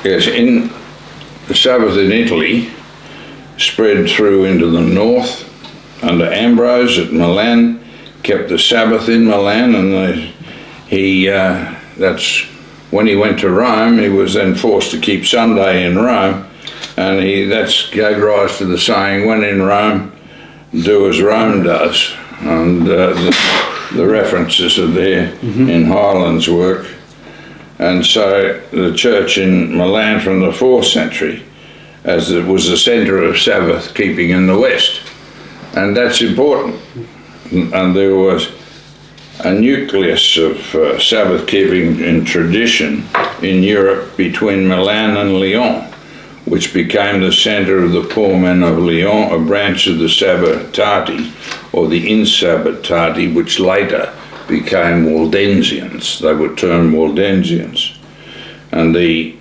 Yes, in the Sabbath in Italy spread through into the north under Ambrose at Milan, kept the Sabbath in Milan, and that's when he went to Rome. He was then forced to keep Sunday in Rome, and that's gave rise to the saying, when in Rome, do as Rome does. And the references are there in Hyland's work. And so the church in Milan from the 4th century, as it was the centre of Sabbath keeping in the West. And that's important. And there was a nucleus of Sabbath keeping in tradition in Europe between Milan and Lyon, which became the centre of the poor men of Lyon, a branch of the Sabbatati, or the Insabbatati, which later became Waldensians. They were termed Waldensians. And the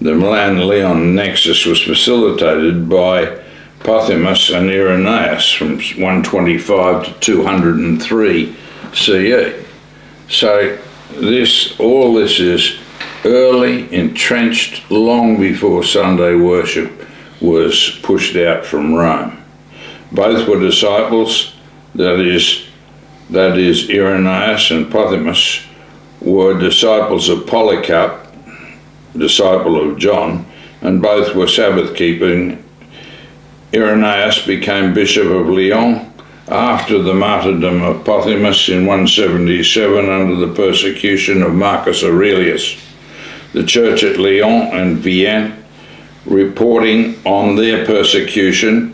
Milan-Lyon nexus was facilitated by Pothimus and Irenaeus from 125 to 203 CE. So all this is early, entrenched, long before Sunday worship was pushed out from Rome. Both were disciples, that is Irenaeus and Pothimus were disciples of Polycarp, disciple of John, and both were Sabbath-keeping. Irenaeus became Bishop of Lyon after the martyrdom of Pothimus in 177 under the persecution of Marcus Aurelius. The church at Lyon and Vienne, reporting on their persecution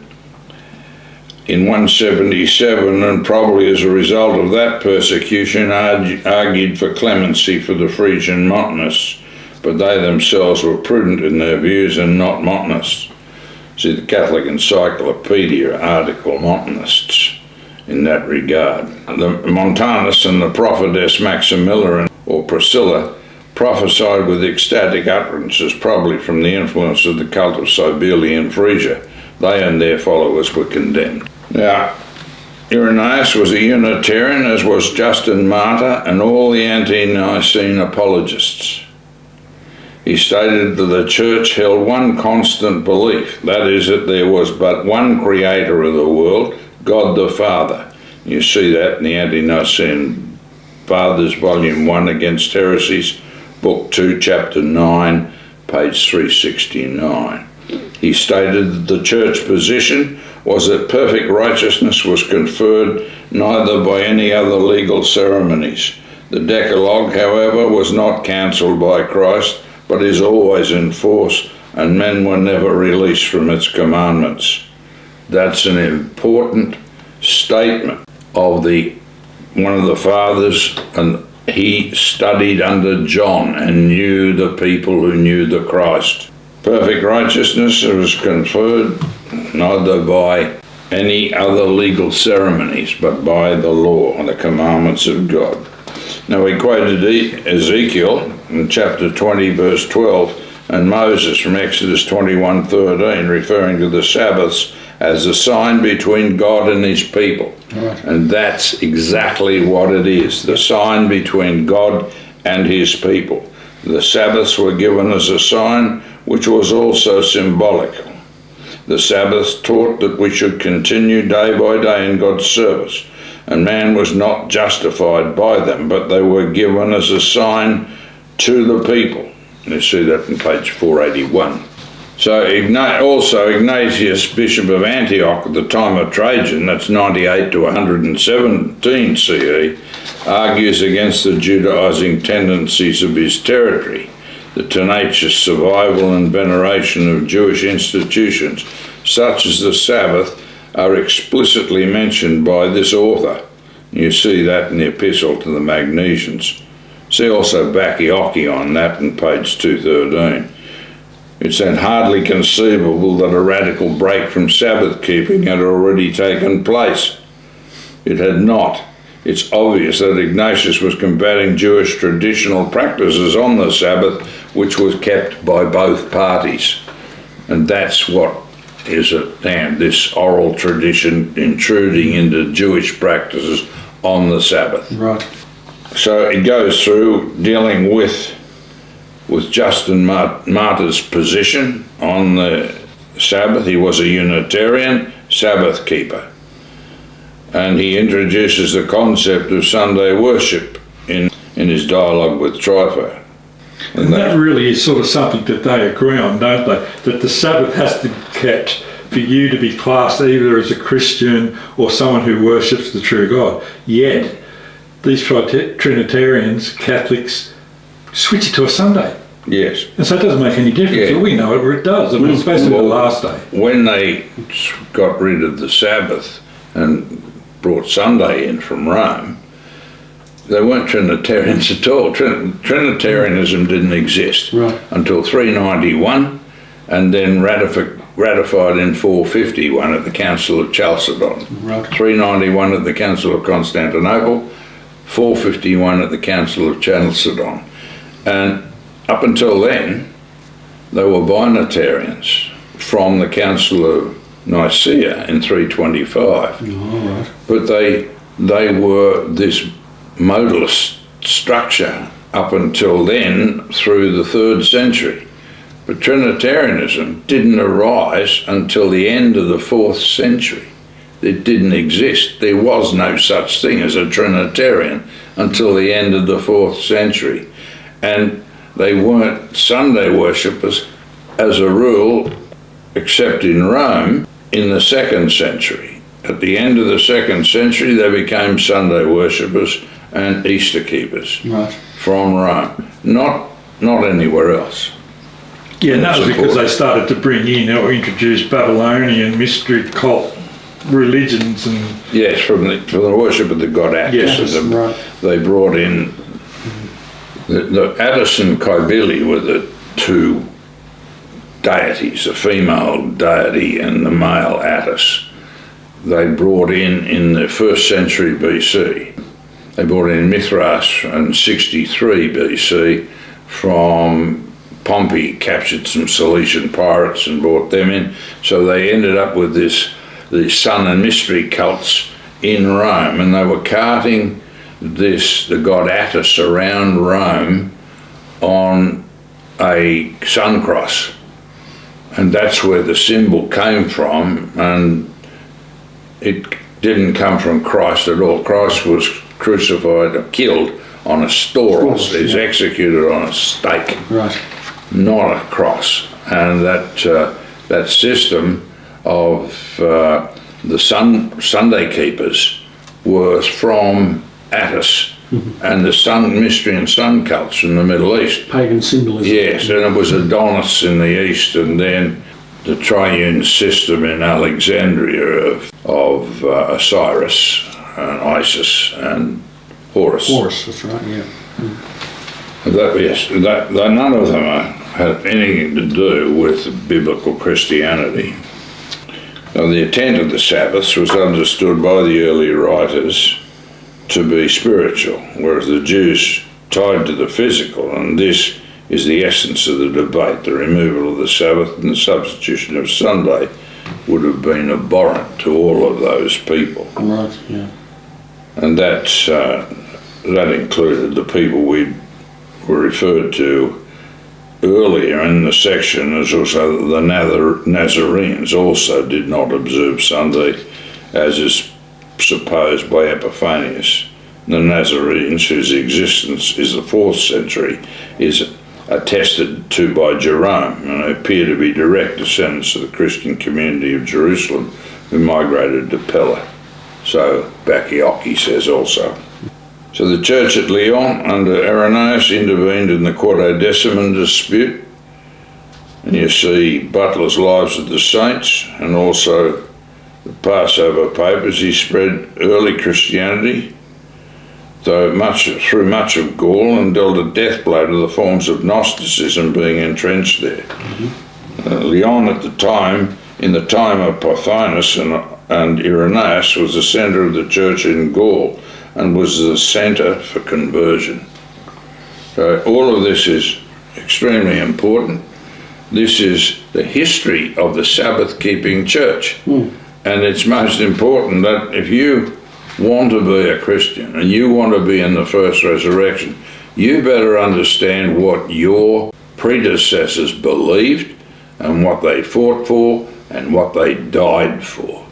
in 177, and probably as a result of that persecution, argued for clemency for the Frisian Montanists, but they themselves were prudent in their views and not Montanists. See the Catholic Encyclopedia article Montanists in that regard. The Montanists and the prophetess Maximilla or Priscilla prophesied with ecstatic utterances, probably from the influence of the cult of Cybele in Frisia. They and their followers were condemned. Now, Irenaeus was a Unitarian, as was Justin Martyr and all the ante-Nicene apologists. He stated that the church held one constant belief, that is, that there was but one creator of the world, God the Father. You see that in the Ante-Nicene Fathers, Volume 1, Against Heresies, Book 2, Chapter 9, page 369. He stated that the church position was that perfect righteousness was conferred neither by any other legal ceremonies. The Decalogue, however, was not cancelled by Christ, but is always in force, and men were never released from its commandments. That's an important statement of one of the fathers, and he studied under John and knew the people who knew the Christ. Perfect righteousness was conferred neither by any other legal ceremonies, but by the law and the commandments of God. Now we quoted Ezekiel in chapter 20, verse 12, and Moses from Exodus 21:13, referring to the Sabbaths as a sign between God and his people. Right. And that's exactly what it is, the sign between God and his people. The Sabbaths were given as a sign, which was also symbolical. The Sabbaths taught that we should continue day by day in God's service, and man was not justified by them, but they were given as a sign to the people. You see that in page 481. So Ignatius, Bishop of Antioch at the time of Trajan, that's 98 to 117 CE, argues against the Judaizing tendencies of his territory. The tenacious survival and veneration of Jewish institutions, such as the Sabbath, are explicitly mentioned by this author. You see that in the Epistle to the Magnesians. See also Bacchiocchi on that in page 213. It's then hardly conceivable that a radical break from Sabbath keeping had already taken place. It had not. It's obvious that Ignatius was combating Jewish traditional practices on the Sabbath, which was kept by both parties. And that's what is at hand, this oral tradition intruding into Jewish practices on the Sabbath. Right. So it goes through dealing with with Justin Martyr's position on the Sabbath. He was a Unitarian Sabbath keeper. And he introduces the concept of Sunday worship in his dialogue with Trypho. And that really is sort of something that they agree on, don't they? That the Sabbath has to be kept for you to be classed either as a Christian or someone who worships the true God. Yet, these Trinitarians, Catholics, switch it to a Sunday. Yes. And so it doesn't make any difference. Yeah. We know it does. I mean, it's supposed to be the last day. When they got rid of the Sabbath and brought Sunday in from Rome, they weren't Trinitarians at all. Trinitarianism didn't exist until 391, and then ratified in 451 at the Council of Chalcedon. 391 at the Council of Constantinople, 451 at the Council of Chalcedon. And up until then, they were binitarians from the Council of Nicaea in 325. But they were this modalist structure up until then through the 3rd century. But Trinitarianism didn't arise until the end of the 4th century. It didn't exist. There was no such thing as a Trinitarian until the end of the 4th century. And they weren't Sunday worshippers as a rule, except in Rome in the 2nd century. At the end of the 2nd century, they became Sunday worshippers and Easter keepers from Rome, not anywhere else. Yeah, and that was because they started to bring in or introduce Babylonian mystery cult religions and... Yes, from the worship of the god Attis. They brought in... The Attis and Cybele were the two deities, the female deity and the male Attis. They brought in the 1st century BC. They brought in Mithras in 63 BC from Pompey, captured some Cilician pirates and brought them in. So they ended up with these sun and mystery cults in Rome, and they were carting the god Attis around Rome on a sun cross. And that's where the symbol came from, and it didn't come from Christ at all. Christ was crucified or killed on a stauros. He's executed on a stake, not a cross. And that system of the Sunday keepers was from Attis and the sun mystery and sun cults in the Middle East. Pagan symbolism. Yes, and it was Adonis in the East, and then the triune system in Alexandria of Osiris and Isis and Horus. Horus, that's right, yeah. None of them had anything to do with biblical Christianity. Now, the intent of the Sabbaths was understood by the early writers to be spiritual, whereas the Jews tied to the physical, and this is the essence of the debate. The removal of the Sabbath and the substitution of Sunday would have been abhorrent to all of those people. Right, yeah. And that included the people we were referred to earlier in the section as also the Nazarenes also did not observe Sunday, as is supposed by Epiphanius. The Nazarenes, whose existence is the 4th century, is attested to by Jerome, and they appear to be direct descendants of the Christian community of Jerusalem who migrated to Pella. So Bacchiocchi says also. So the church at Lyon under Irenaeus intervened in the Quartodeciman dispute, and you see Butler's Lives of the Saints and also the Passover Papers. He spread early Christianity through much of Gaul and dealt a death blow to the forms of Gnosticism being entrenched there. Lyon at the time, in the time of Pothinus and Irenaeus, was the centre of the church in Gaul and was the centre for conversion. So all of this is extremely important. This is the history of the Sabbath-keeping church. And it's most important that if you want to be a Christian and you want to be in the first resurrection, you better understand what your predecessors believed and what they fought for and what they died for.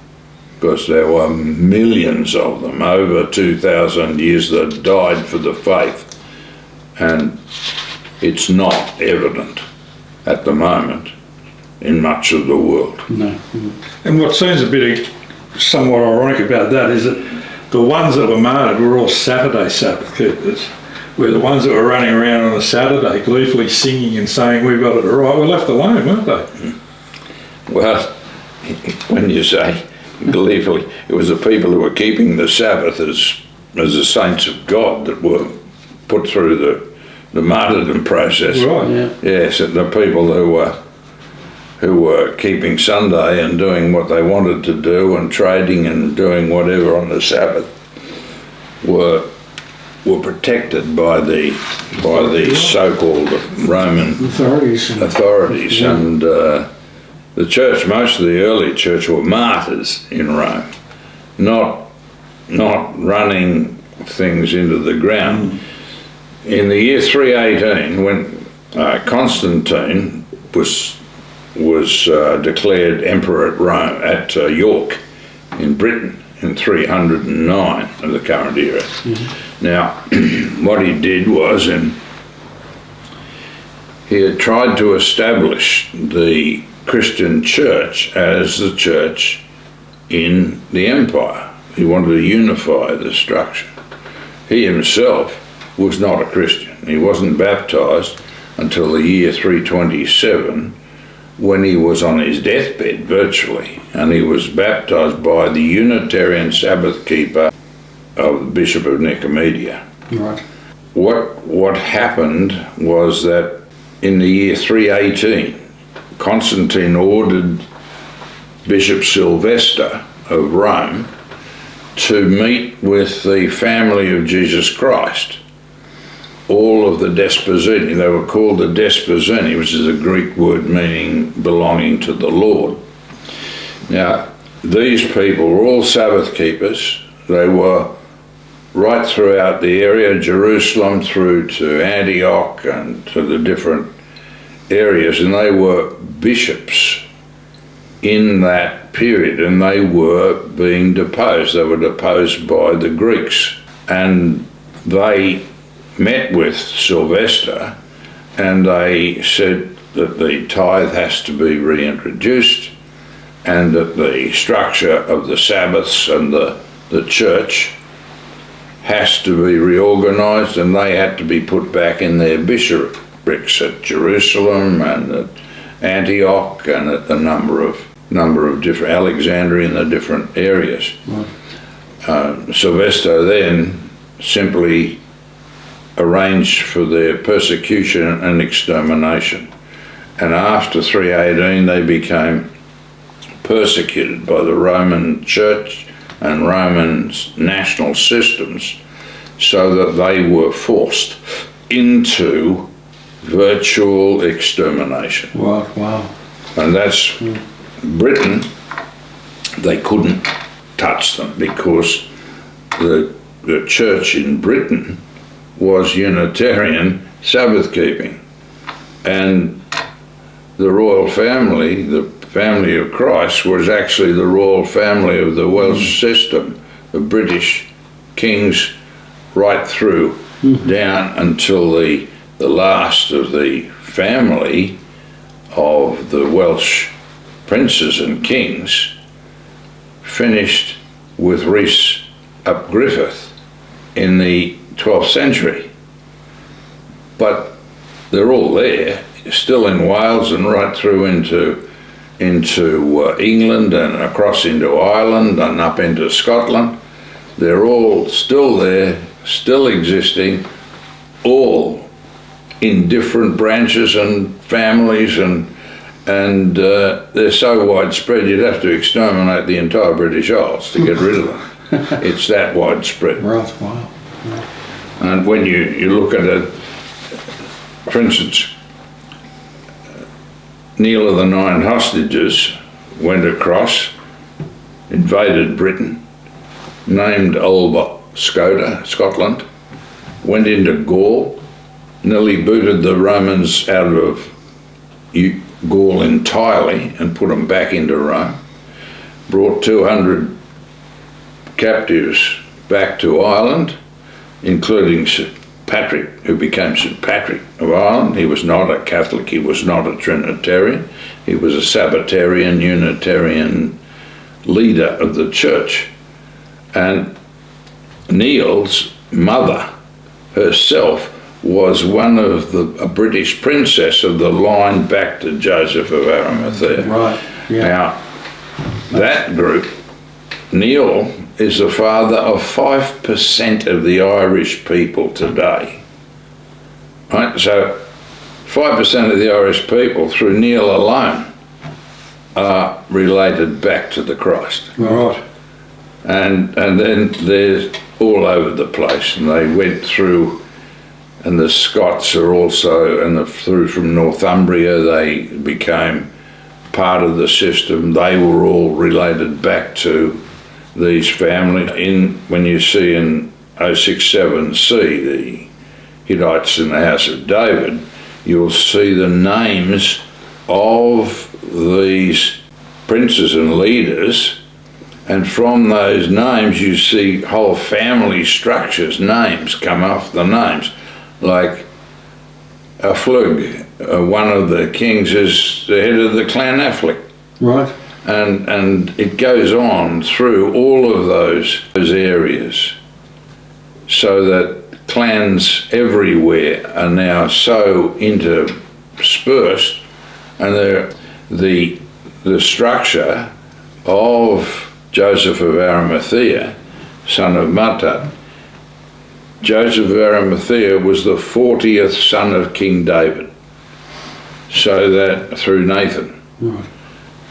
Because there were millions of them, over 2,000 years, that died for the faith. And it's not evident at the moment in much of the world. No. And what seems a bit somewhat ironic about that is that the ones that were martyred were all Saturday Sabbath keepers, where the ones that were running around on a Saturday gleefully singing and saying we've got it right were left alone, weren't they? Well, when you say gleefully, it was the people who were keeping the Sabbath as the saints of God that were put through the martyrdom process. Right. Yeah. Yes, the people who were keeping Sunday and doing what they wanted to do and trading and doing whatever on the Sabbath were protected by the so-called Roman authorities. And the church, most of the early church, were martyrs in Rome, not running things into the ground. In the year 318, when Constantine was declared emperor at Rome, at York in Britain in 309 of the current era. Now, what he did was, he had tried to establish the Christian church as the church in the empire. He wanted to unify the structure. He himself was not a Christian. He wasn't baptized until the year 327, when he was on his deathbed virtually, and he was baptized by the Unitarian Sabbath keeper of the Bishop of Nicomedia. Right. What happened was that in the year 318, Constantine ordered Bishop Sylvester of Rome to meet with the family of Jesus Christ, all of the Desposini. They were called the Desposini, which is a Greek word meaning belonging to the Lord. Now, these people were all Sabbath keepers. They were right throughout the area, Jerusalem through to Antioch and to the different areas, and they were bishops in that period, and they were being deposed. They were deposed by the Greeks, and they met with Sylvester, and they said that the tithe has to be reintroduced, and that the structure of the Sabbaths and the church has to be reorganized, and they had to be put back in their bishoprics at Jerusalem and at Antioch and at the number of different Alexandria in the different areas. Sylvester then simply arranged for their persecution and extermination, and after 318 they became persecuted by the Roman Church and Roman national systems, so that they were forced into virtual extermination. Wow. And that's Britain. They couldn't touch them because the church in Britain was Unitarian Sabbath keeping, and the royal family, the family of Christ, was actually the royal family of the Welsh system, the British kings right through down until the last of the family of the Welsh princes and kings finished with Rhys ap Griffith in the 12th century. But they're all there, still in Wales and right through into England and across into Ireland and up into Scotland. They're all still there, still existing, all in different branches and families, and they're so widespread you'd have to exterminate the entire British Isles to get rid of them. It's that widespread. Right, wow. And when you look at it, for instance, Neil of the Nine Hostages went across, invaded Britain, named Alba Scotia, Scotland, went into Gaul, nearly booted the Romans out of Gaul entirely and put them back into Rome, brought 200 captives back to Ireland, including St. Patrick, who became St. Patrick of Ireland. He was not a Catholic, he was not a Trinitarian, he was a Sabbatarian, Unitarian leader of the church. And Neil's mother herself was one of a British princess of the line back to Joseph of Arimathea. Right. Yeah. Now, that group, Neil is the father of 5% of the Irish people today. Right? So 5% of the Irish people, through Neil alone, are related back to the Christ. Right. And then they're all over the place, and they went through, and the Scots are also, and through from Northumbria, they became part of the system. They were all related back to these families. When you see in 067c the Hittites in the house of David, you'll see the names of these princes and leaders, and from those names you see whole family structures, names come off the names. Like Afflug, one of the kings is the head of the clan Affleck. Right. And it goes on through all of those areas, so that clans everywhere are now so interspersed, and the structure of Joseph of Arimathea, son of Matthat. Joseph of Arimathea was the 40th son of King David, so that through Nathan. Right.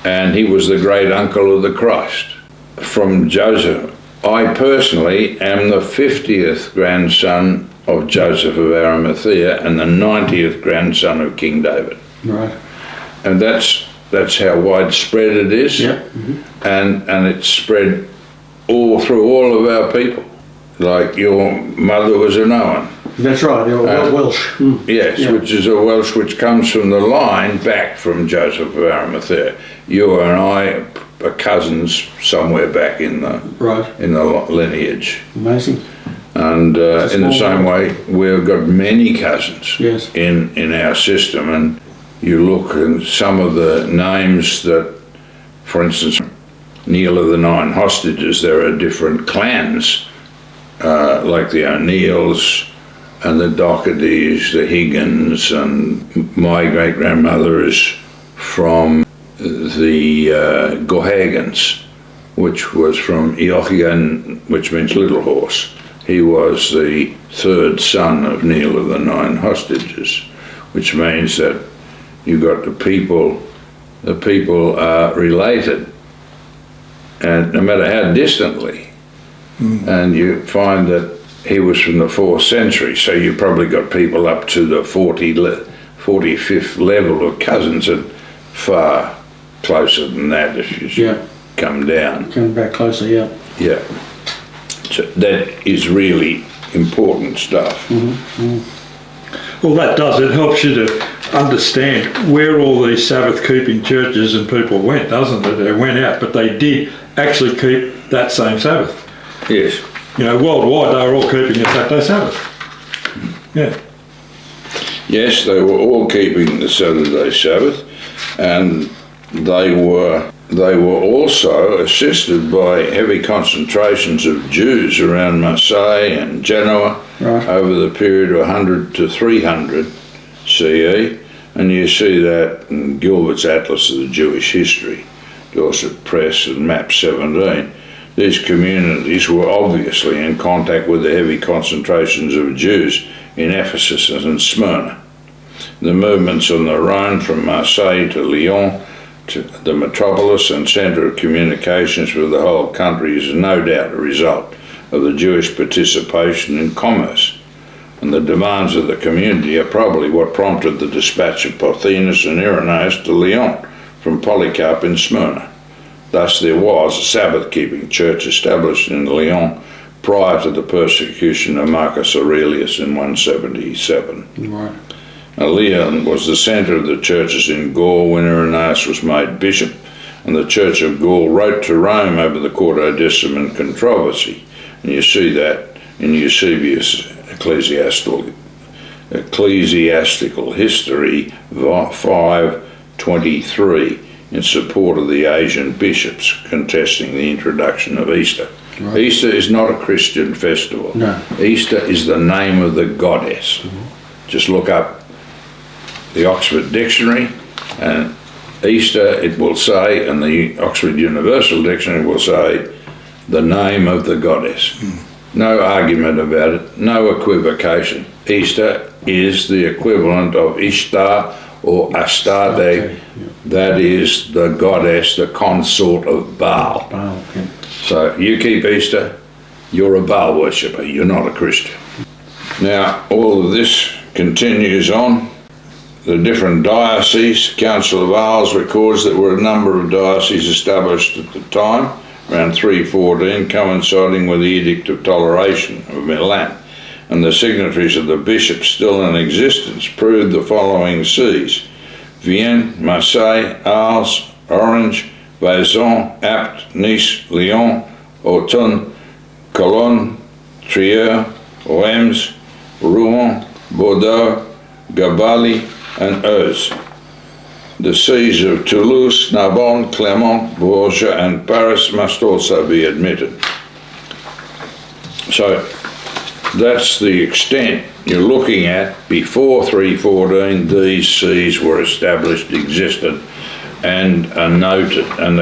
And he was the great uncle of the Christ. From Joseph, I personally am the 50th grandson of Joseph of Arimathea and the 90th grandson of King David. Right. And that's how widespread it is. Yeah. Mm-hmm. And it's spread all through all of our people. Like your mother was an Owen. That's right. They were Welsh. Mm. Yes, Yeah. which is a Welsh which comes from the line back from Joseph of Arimathea. You and I are cousins somewhere back in the lineage. Amazing. And in the same way, we've got many cousins. Yes. in our system. And you look at some of the names that, for instance, Neil of the Nine Hostages, there are different clans, like the O'Neills and the Dohertys, the Higgins, and my great-grandmother is from the Gohagans, which was from Eochigan, which means little horse. He was the third son of Neil of the Nine Hostages, which means that you've got the people are related, and no matter how distantly. And you find that he was from the 4th century, so you probably got people up to the 45th level of cousins, and far closer than that if you come down. Coming back closer, yeah. Yeah. So that is really important stuff. Mm-hmm. Mm. Well, that does. It helps you to understand where all these Sabbath-keeping churches and people went, doesn't it? They went out, but they did actually keep that same Sabbath. Yes. You know, worldwide, they were all keeping the Saturday Sabbath. Yeah. Yes, they were all keeping the Saturday Sabbath, and they were also assisted by heavy concentrations of Jews around Marseille and Genoa over the period of 100 to 300 CE, and you see that in Gilbert's Atlas of the Jewish History, Dorset Press and Map 17. These communities were obviously in contact with the heavy concentrations of Jews in Ephesus and Smyrna. The movements on the Rhine from Marseille to Lyon, to the metropolis and centre of communications with the whole country, is no doubt a result of the Jewish participation in commerce. And the demands of the community are probably what prompted the dispatch of Pothinus and Irenaeus to Lyon from Polycarp in Smyrna. Thus there was a Sabbath-keeping church established in Lyon prior to the persecution of Marcus Aurelius in 177. Right. Now, Leon was the centre of the churches in Gaul when Irenaeus was made bishop, and the Church of Gaul wrote to Rome over the Quartodeciman controversy. And you see that in Eusebius' Ecclesiastical History 5:23 in support of the Asian bishops contesting the introduction of Easter. Right. Easter is not a Christian festival. No. Easter is the name of the goddess. Just look up the Oxford Dictionary, and Easter, it will say, and the Oxford Universal Dictionary will say, the name of the goddess. No argument about it, no equivocation. Easter is the equivalent of Ishtar or Astarte, Okay, yeah. that is the goddess, the consort of Baal. Wow, yeah. So you keep Easter, you're a Baal worshipper, you're not a Christian. Now, all of this continues on. The different dioceses, Council of Arles records that there were a number of dioceses established at the time, around 314, coinciding with the Edict of Toleration of Milan, and the signatories of the bishops still in existence proved the following sees: Vienne, Marseille, Arles, Orange, Vaison, Apt, Nice, Lyon, Autun, Cologne, Trier, Reims, Rouen, Bordeaux, Gabali, and Euse. The sees of Toulouse, Narbonne, Clermont, Bourges, and Paris must also be admitted. So that's the extent you're looking at. Before 314, these sees were established, existed, and are noted. And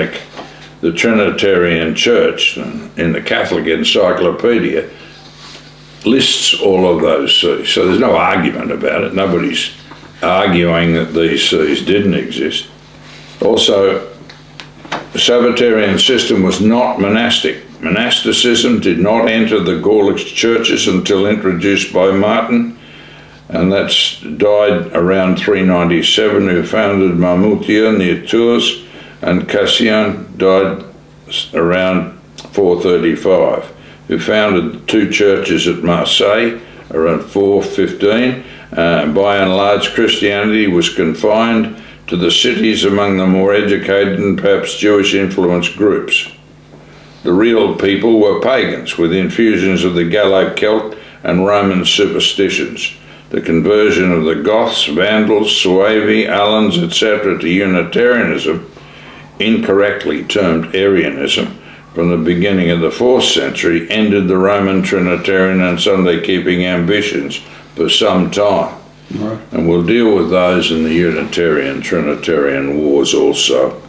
the Trinitarian Church in the Catholic Encyclopedia lists all of those sees. So there's no argument about it. Nobody's arguing that these sees didn't exist. Also, the Sabbatarian system was not monastic. Monasticism did not enter the Gaulish churches until introduced by Martin, and that's died around 397, who founded Marmoutia near Tours, and Cassian died around 435, who founded two churches at Marseille around 415. By and large, Christianity was confined to the cities among the more educated and perhaps Jewish-influenced groups. The real people were pagans, with infusions of the Gallo-Celt and Roman superstitions. The conversion of the Goths, Vandals, Suevi, Alans, etc. to Unitarianism, incorrectly termed Arianism, from the beginning of the 4th century, ended the Roman Trinitarian and Sunday-keeping ambitions for some time. Right. And we'll deal with those in the Unitarian-Trinitarian wars also.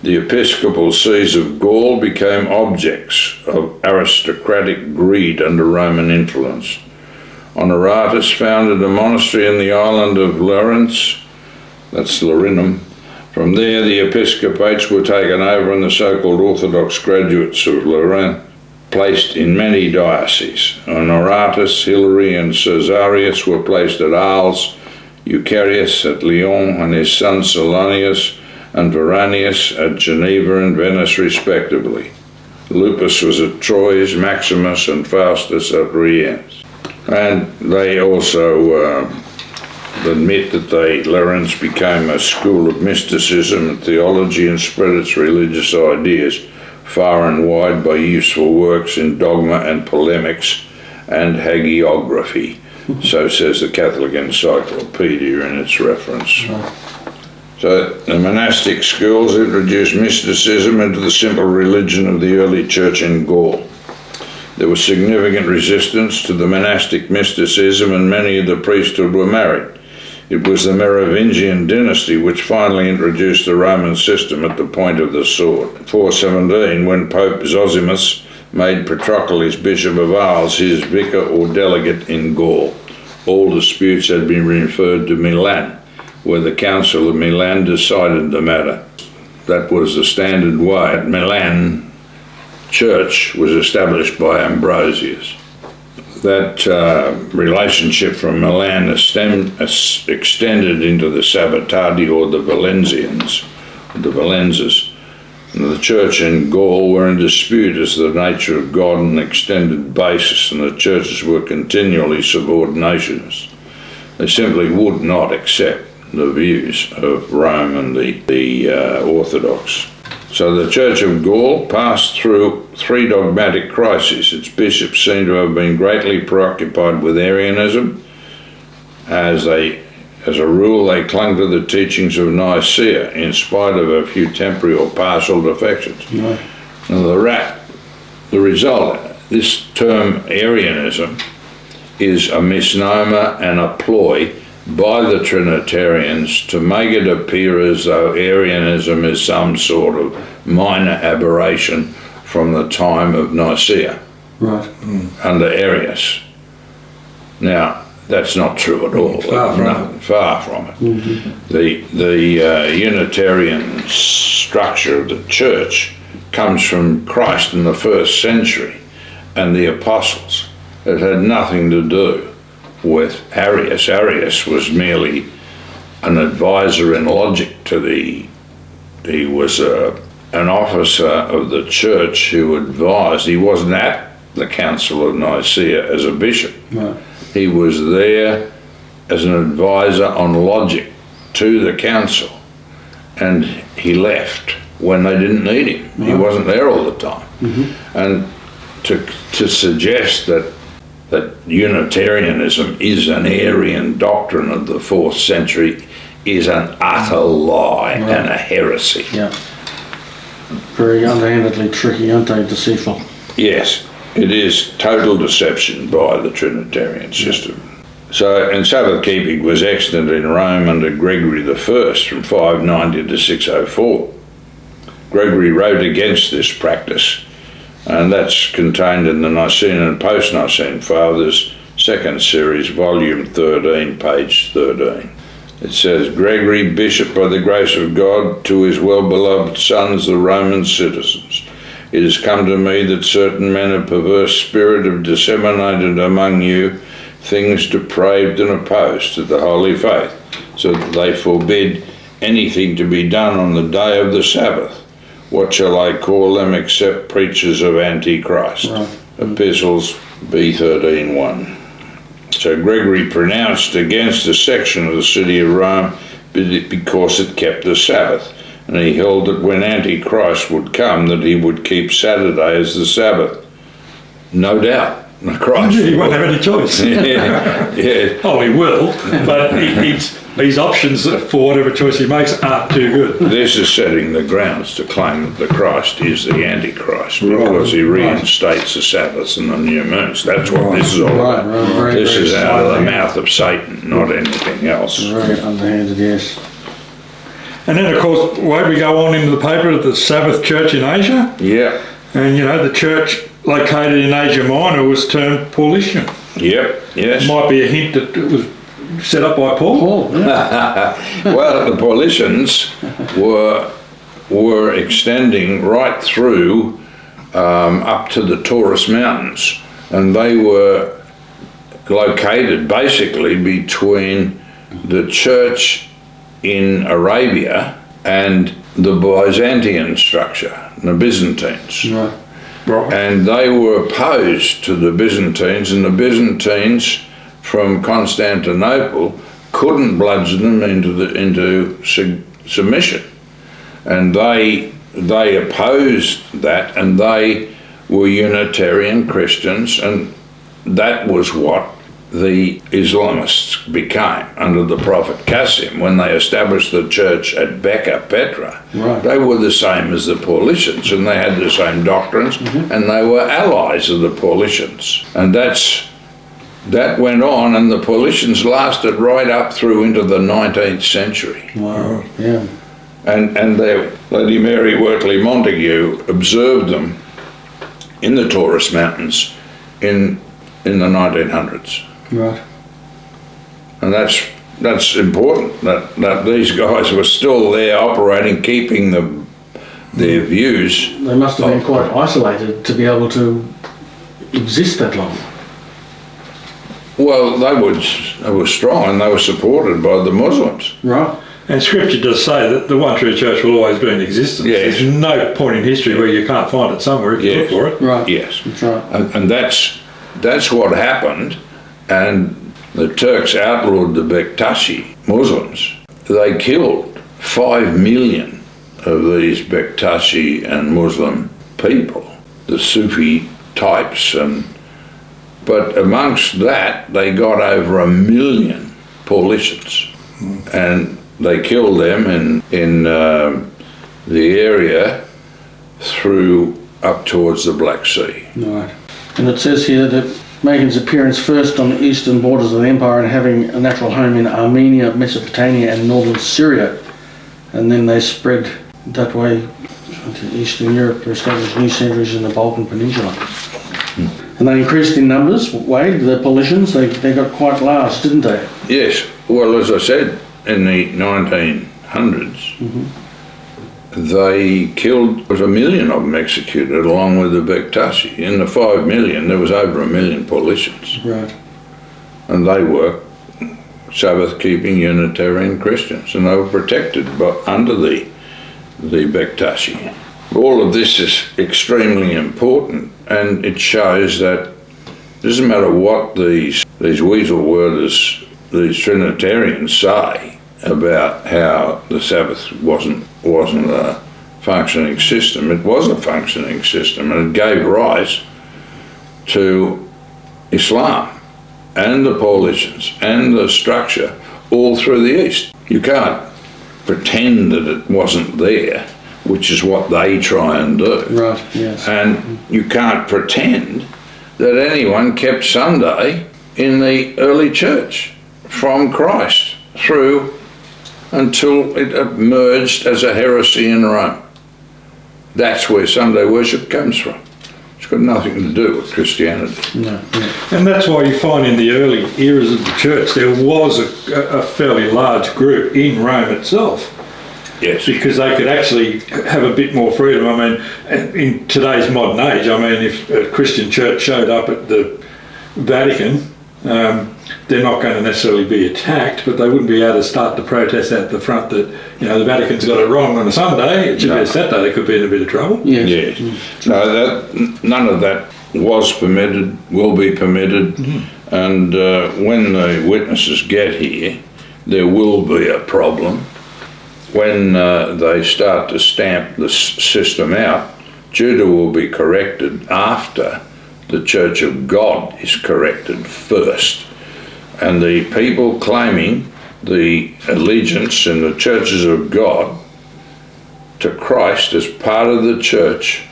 The episcopal sees of Gaul became objects of aristocratic greed under Roman influence. Honoratus founded a monastery in the island of Lawrence, that's Laurinum. From there, the episcopates were taken over, and the so-called Orthodox graduates of Lorraine placed in many dioceses. Honoratus, Hilary, and Caesarius were placed at Arles, Eucharius at Lyon, and his son Solonius and Veranius at Geneva and Venice respectively. Lupus was at Troyes, Maximus and Faustus at Reims. And they also admit that Lawrence became a school of mysticism and theology and spread its religious ideas far and wide by useful works in dogma and polemics and hagiography. So says the Catholic Encyclopedia in its reference. So the monastic schools introduced mysticism into the simple religion of the early church in Gaul. There was significant resistance to the monastic mysticism, and many of the priesthood were married. It was the Merovingian dynasty which finally introduced the Roman system at the point of the sword. 417, when Pope Zosimus made Patroclus Bishop of Arles his vicar or delegate in Gaul. All disputes had been referred to Milan, where the Council of Milan decided the matter. That was the standard way. At Milan, church was established by Ambrosius. That relationship from Milan extended into the Sabbatati or the Valencians, the Valenzas. The church in Gaul were in dispute as to the nature of God on an extended basis, and the churches were continually subordinationist. They simply would not accept the views of Rome and the Orthodox. So the Church of Gaul passed through 3 dogmatic crises. Its bishops seem to have been greatly preoccupied with Arianism. As a rule, they clung to the teachings of Nicaea in spite of a few temporary or partial defections. Right. Now the result, this term Arianism is a misnomer and a ploy by the Trinitarians to make it appear as though Arianism is some sort of minor aberration from the time of Nicaea Right. under Arius. Now, that's not true at all. Far from it. The Unitarian structure of the church comes from Christ in the 1st century and the apostles. It had nothing to do with Arius. Arius was merely an advisor in logic to he was an officer of the church who advised. He wasn't at the Council of Nicaea as a bishop. Right. He was there as an advisor on logic to the council, and he left when they didn't need him. He wasn't there all the time. And to suggest that Unitarianism is an Arian doctrine of the 4th century is an utter lie and a heresy. Yeah. Very underhandedly tricky, aren't they? Deceitful. Yes, it is total deception by the Trinitarian system. So, and Sabbath keeping was extant in Rome under Gregory I from 590 to 604. Gregory wrote against this practice, and that's contained in the Nicene and Post-Nicene Fathers, 2nd series, volume 13, page 13. It says, Gregory, bishop by the grace of God, to his well-beloved sons, the Roman citizens, it has come to me that certain men of perverse spirit have disseminated among you things depraved and opposed to the holy faith, so that they forbid anything to be done on the day of the Sabbath. What shall I call them except preachers of Antichrist? Right. Epistles B13:1. So Gregory pronounced against a section of the city of Rome because it kept the Sabbath, and he held that when Antichrist would come, that he would keep Saturday as the Sabbath. No doubt. Christ. He won't have any choice. Yeah. Oh, he will, but his options for whatever choice he makes aren't too good. This is setting the grounds to claim that the Christ is the Antichrist because he reinstates the Sabbaths and the new moons. That's what this is all about. This is out of the mouth of Satan, not anything else. Very underhanded, yes. And then, of course, won't we go on into the paper of the Sabbath Church in Asia? Yeah. And, the church located in Asia Minor was termed Paulician. Yep, yes. It might be a hint that it was set up by Paul. Yeah. Well, the Paulicians were extending right through up to the Taurus Mountains, and they were located basically between the church in Arabia and the Byzantine structure, the Byzantines. Right. Right. And they were opposed to the Byzantines, and the Byzantines from Constantinople couldn't bludgeon them into submission, and they opposed that, and they were Unitarian Christians, and that was what the Islamists became under the Prophet Qasim when they established the church at Becca Petra. Right. They were the same as the Paulicians, and they had the same doctrines, and they were allies of the Paulicians. And that went on, and the Paulicians lasted right up through into the 19th century. Wow. Yeah. And Lady Mary Wortley Montagu observed them in the Taurus Mountains in the 1900s. Right. And that's important, that these guys were still there operating, keeping their views. They must have been quite isolated to be able to exist that long. Well, they were strong, and they were supported by the Muslims. Right. And Scripture does say that the one true church will always be in existence. Yes. There's no point in history where you can't find it somewhere if you Yes. look for it. Right. Yes. That's right. And that's what happened. And the Turks outlawed the Bektashi Muslims. They killed 5 million of these Bektashi and Muslim people, the Sufi types. But amongst that, they got over 1 million Paulicians. And they killed them in the area through up towards the Black Sea. Right. And it says here that making its appearance first on the eastern borders of the empire and having a natural home in Armenia, Mesopotamia and northern Syria. And then they spread that way into Eastern Europe to establish new centres in the Balkan Peninsula. And they increased in numbers, Wade, the Paulicians, they got quite large, didn't they? Yes, well, as I said, in the 1900s, they killed, there was 1 million of them executed along with the Bektashi. In the 5 million, there was over 1 million Paulicians. Right. And they were Sabbath-keeping Unitarian Christians, and they were protected under the Bektashi. All of this is extremely important, and it shows that it doesn't matter what these weasel worders, these Trinitarians say about how the Sabbath wasn't a functioning system. It was a functioning system, and it gave rise to Islam and the Paulicians and the structure all through the East. You can't pretend that it wasn't there, which is what they try and do. Right, yes. And you can't pretend that anyone kept Sunday in the early church from Christ through until it emerged as a heresy in Rome. That's where Sunday worship comes from. It's got nothing to do with Christianity. No. And that's why you find in the early eras of the church there was a fairly large group in Rome itself. Yes. Because they could actually have a bit more freedom. I mean, in today's modern age, I mean, if a Christian church showed up at the Vatican, they're not going to necessarily be attacked, but they wouldn't be able to start to protest at the front that, the Vatican's got it wrong on a Sunday. It should be a Saturday. They could be in a bit of trouble. Yes. Yes. No, none of that was permitted, will be permitted, and when the witnesses get here, there will be a problem. When they start to stamp the system out, Judah will be corrected after the Church of God is corrected first. And the people claiming the allegiance in the churches of God to Christ as part of the church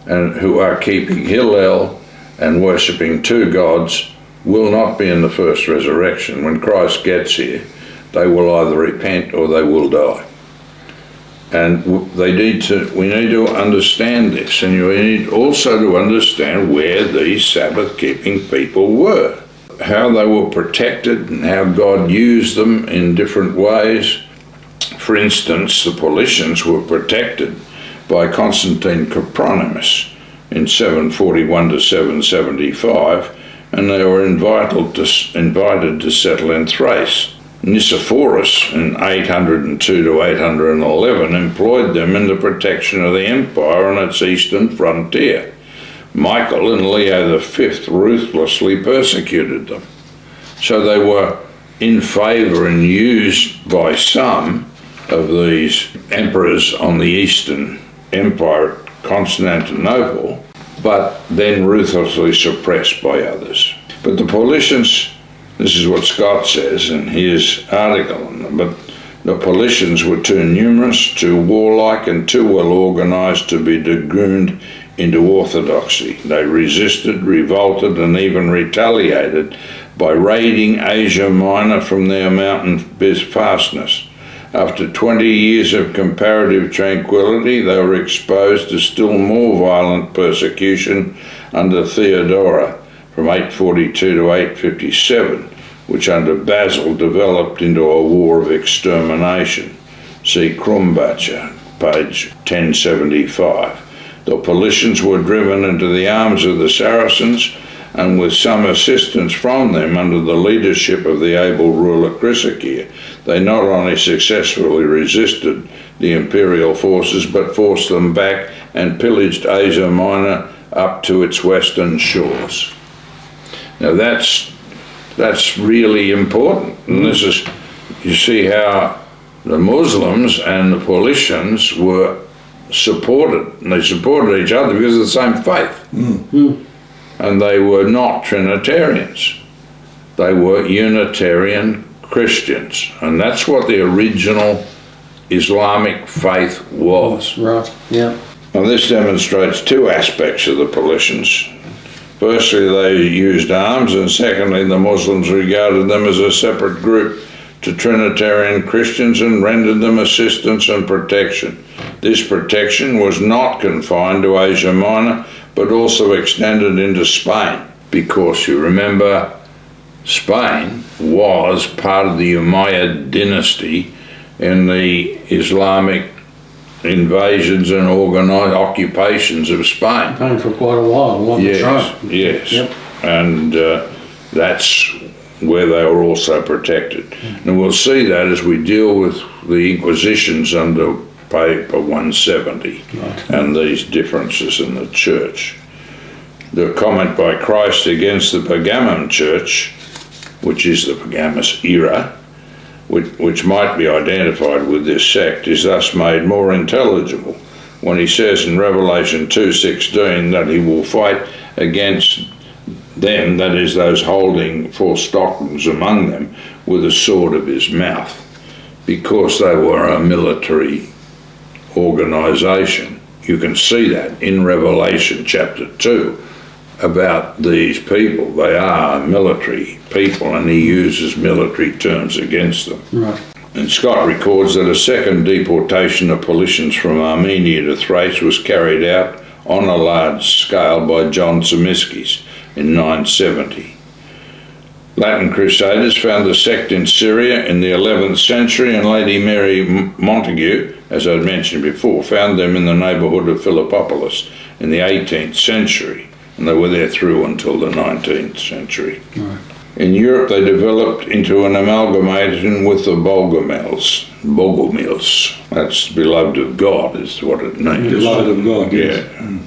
and who are keeping Hillel and worshipping two gods will not be in the first resurrection. When Christ gets here, they will either repent or they will die. And we need to understand this, and we need also to understand where these Sabbath-keeping people were, how they were protected and how God used them in different ways. For instance, the Paulicians were protected by Constantine Copronymus in 741 to 775, and they were invited to settle in Thrace. Nicephorus in 802 to 811 employed them in the protection of the empire on its eastern frontier. Michael and Leo V ruthlessly persecuted them. So they were in favour and used by some of these emperors on the Eastern Empire at Constantinople, but then ruthlessly suppressed by others. But the Paulicians, this is what Scott says in his article, but the Paulicians were too numerous, too warlike, and too well organised to be dragooned into orthodoxy. They resisted, revolted, and even retaliated by raiding Asia Minor from their mountain fastness. After 20 years of comparative tranquility, they were exposed to still more violent persecution under Theodora from 842 to 857, which under Basil developed into a war of extermination. See Krumbacher, page 1075. The Paulicians were driven into the arms of the Saracens and with some assistance from them under the leadership of the able ruler Chrysochir, they not only successfully resisted the imperial forces but forced them back and pillaged Asia Minor up to its western shores. Now that's really important, and this is, you see how the Muslims and the Paulicians were supported, and they supported each other because of the same faith. And they were not Trinitarians. They were Unitarian Christians, and that's what the original Islamic faith was. Right, yeah. Now this demonstrates two aspects of the Paulicians. Firstly, they used arms, and secondly, the Muslims regarded them as a separate group to Trinitarian Christians and rendered them assistance and protection. This protection was not confined to Asia Minor, but also extended into Spain, because you remember Spain was part of the Umayyad dynasty in the Islamic invasions and organised occupations of Spain. Spain for quite a while, wasn't it? Yes, yes. Yep. And that's where they were also protected. And we'll see that as we deal with the Inquisitions under Paper 170 and these differences in the church. The comment by Christ against the Pergamum church, which is the Pergamus era, which might be identified with this sect, is thus made more intelligible when he says in Revelation 2:16 that he will fight against them, that is, those holding false doctrines among them, with the sword of his mouth, because they were a military organisation. You can see that in Revelation chapter 2 about these people. They are military people, and he uses military terms against them. Right. And Scott records that a second deportation of Paulicians from Armenia to Thrace was carried out on a large scale by John Tzimiskes in 970. Latin Crusaders found the sect in Syria in the 11th century, and Lady Mary Montagu, as I'd mentioned before, found them in the neighbourhood of Philippopolis in the 18th century, and they were there through until the 19th century. Right. In Europe, they developed into an amalgamation with the Bogomils. That's beloved of God, is what it means. Beloved of God, yes. Yeah.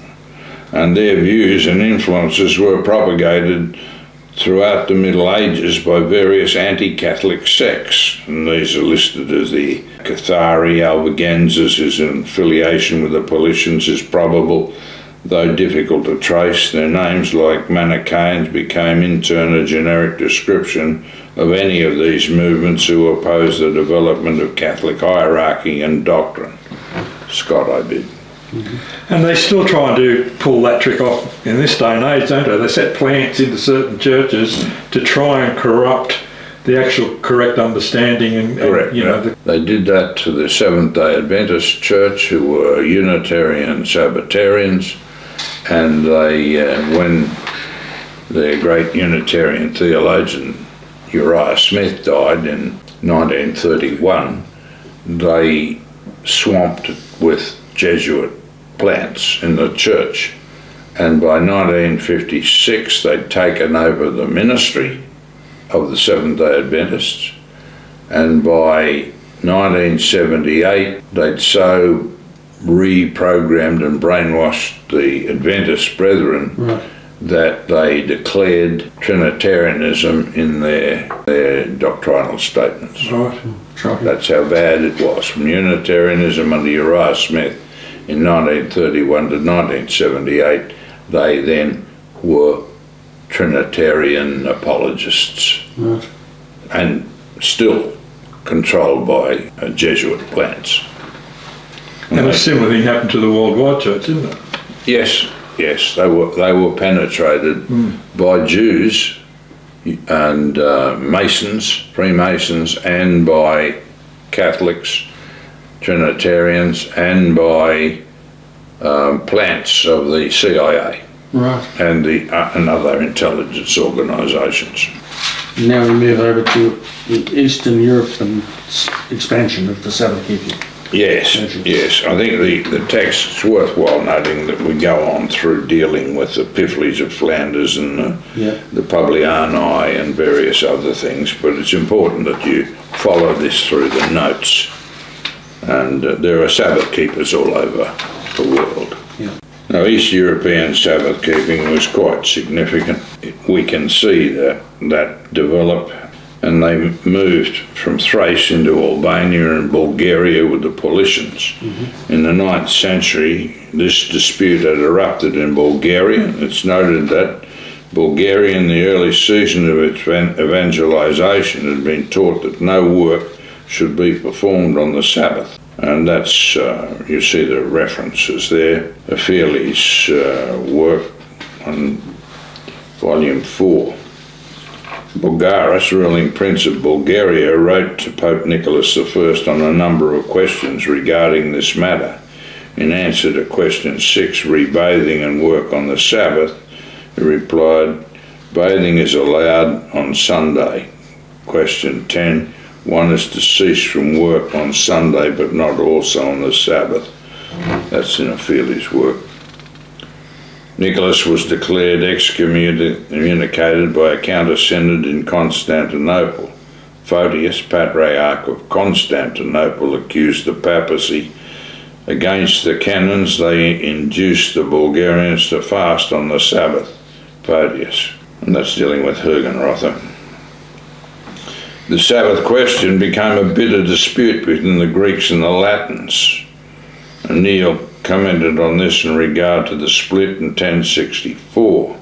And their views and influences were propagated throughout the Middle Ages by various anti-Catholic sects, and these are listed as the Cathari, Albigenses, whose affiliation with the Paulicians is probable, though difficult to trace. Their names, like Manichaeans, became in turn a generic description of any of these movements who opposed the development of Catholic hierarchy and doctrine. Scott, I bid. And they still try and pull that trick off in this day and age, don't they? They set plants into certain churches to try and corrupt the actual correct understanding and Correct. you know, They did that to the Seventh-day Adventist Church, who were Unitarian Sabbatarians, and they, when the great Unitarian theologian Uriah Smith died in 1931, they swamped it with Jesuit plants in the church, and by 1956 they'd taken over the ministry of the Seventh-day Adventists, and by 1978 they'd so reprogrammed and brainwashed the Adventist brethren that they declared Trinitarianism in their doctrinal statements. right. That's how bad it was. From Unitarianism under Uriah Smith in 1931 to 1978, they then were Trinitarian apologists, and still controlled by Jesuit plants. And a similar thing happened to the Worldwide Church, didn't it? Yes, they were penetrated by Jews and Masons, Freemasons, and by Catholics, Trinitarians, and by plants of the CIA and other intelligence organisations. Now we move over to the Eastern Europe and expansion of the Sabbath keeping. Yes, yes. I think the text's worthwhile noting that we go on through dealing with the Piffleys of Flanders and the Publiani and various other things, but it's important that you follow this through the notes. And there are Sabbath keepers all over the world. Yeah. Now, East European Sabbath keeping was quite significant. We can see that develop, and they moved from Thrace into Albania and Bulgaria with the Paulicians. In the 9th century, this dispute had erupted in Bulgaria. It's noted that Bulgaria, in the early season of its evangelization, had been taught that no work should be performed on the Sabbath. And that's, you see the references there. Aphiles' work on volume 4. Bulgaris, ruling prince of Bulgaria, wrote to Pope Nicholas I on a number of questions regarding this matter. In answer to question 6, rebathing and work on the Sabbath, he replied, bathing is allowed on Sunday. Question 10, one is to cease from work on Sunday but not also on the Sabbath. That's in Aphiles' work. Nicholas was declared excommunicated by a counter-synod in Constantinople. Photius, Patriarch of Constantinople, accused the papacy. Against the canons, they induced the Bulgarians to fast on the Sabbath. Photius. And that's dealing with Hergenrother. The Sabbath question became a bitter dispute between the Greeks and the Latins. And Neil commented on this in regard to the split in 1064,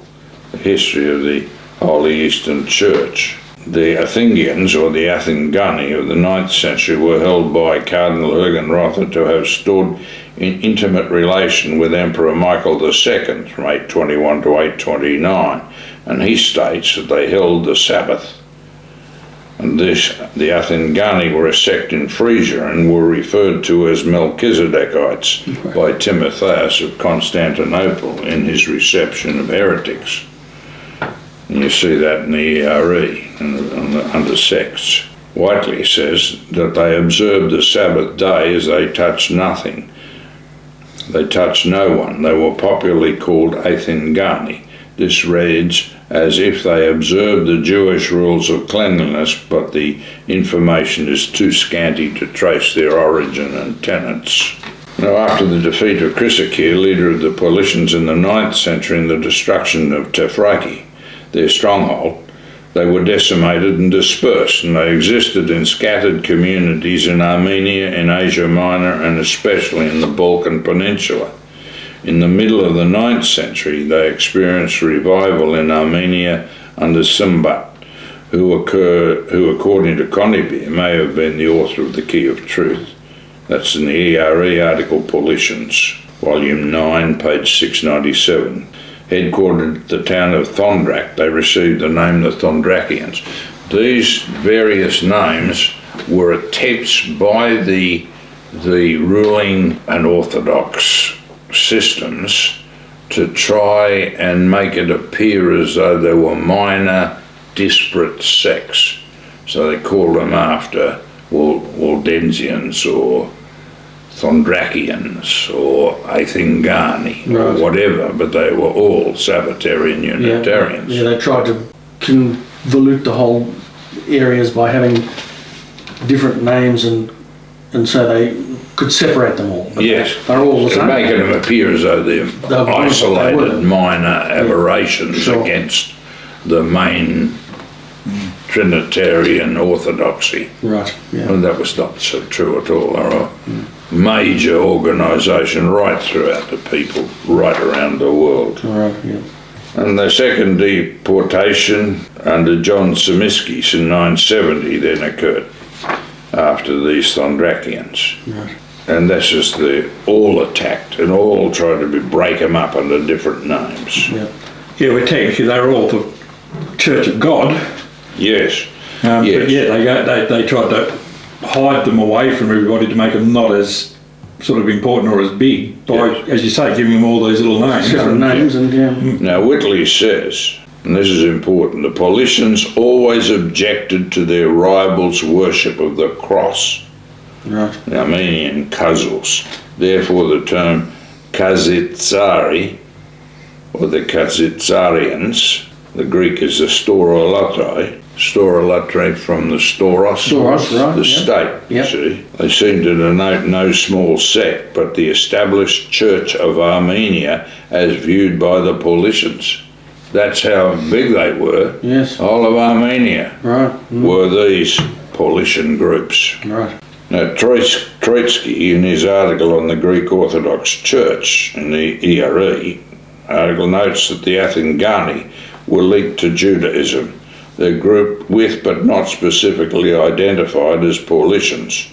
the history of the Holy Eastern Church. The Athenians, or the Athengani of the 9th century, were held by Cardinal Hergenrother to have stood in intimate relation with Emperor Michael II from 821 to 829, and he states that they held the Sabbath. And the Athengani were a sect in Phrygia and were referred to as Melchizedekites by Timotheus of Constantinople in his reception of heretics. And you see that in the ERE, under sects. Whiteley says that they observed the Sabbath day as they touched nothing. They touched no one. They were popularly called Athengani. This reads as if they observed the Jewish rules of cleanliness, but the information is too scanty to trace their origin and tenets. Now, after the defeat of Chrysocheir, leader of the Paulicians in the 9th century, and the destruction of Tefraki, their stronghold, they were decimated and dispersed, and they existed in scattered communities in Armenia, in Asia Minor, and especially in the Balkan Peninsula. In the middle of the 9th century, they experienced revival in Armenia under Simbat, who according to Conybeare, may have been the author of the Key of Truth. That's in the ERE article Paulicians, volume 9, page 697. Headquartered at the town of Thondrak, they received the name the Thondrakians. These various names were attempts by the ruling and orthodox systems to try and make it appear as though there were minor, disparate sects. So they called them after Waldensians or Thondrakians or Athengani or whatever, but they were all Sabbatarian Unitarians. Yeah, they tried to convolute the whole areas by having different names and so they could separate them all. But yes, they're all the same. Making them appear as though they're isolated minor aberrations against the main Trinitarian orthodoxy. Right, yeah. And that was not so true at all. They were a major organisation right throughout the people, right around the world. Right, yeah. And the second deportation under John Simiskis in 970 then occurred after these Thondrakians. Right. And this is all attacked and all tried to break them up under different names. Yeah, well, technically they were all the Church of God. Yes. But yeah, they tried to hide them away from everybody to make them not as sort of important or as big by, as you say, giving them all these little names. Different names and Now Whitley says, and this is important, the Paulicians always objected to their rivals' worship of the cross. Right. the Armenian Khazars. Therefore, the term Khazitsari, or the Khazitsarians, the Greek is the storolatre from the storos, Right, the yep. state, Yep. see. They seem to denote no small sect, but the established Church of Armenia as viewed by the Paulicians. That's how big they were. Yes. All of Armenia Right. were these Paulician groups. Right. Now, Troitsky, in his article on the Greek Orthodox Church in the ERE, article notes that the Athengani were linked to Judaism. They're grouped with but not specifically identified as Paulicians.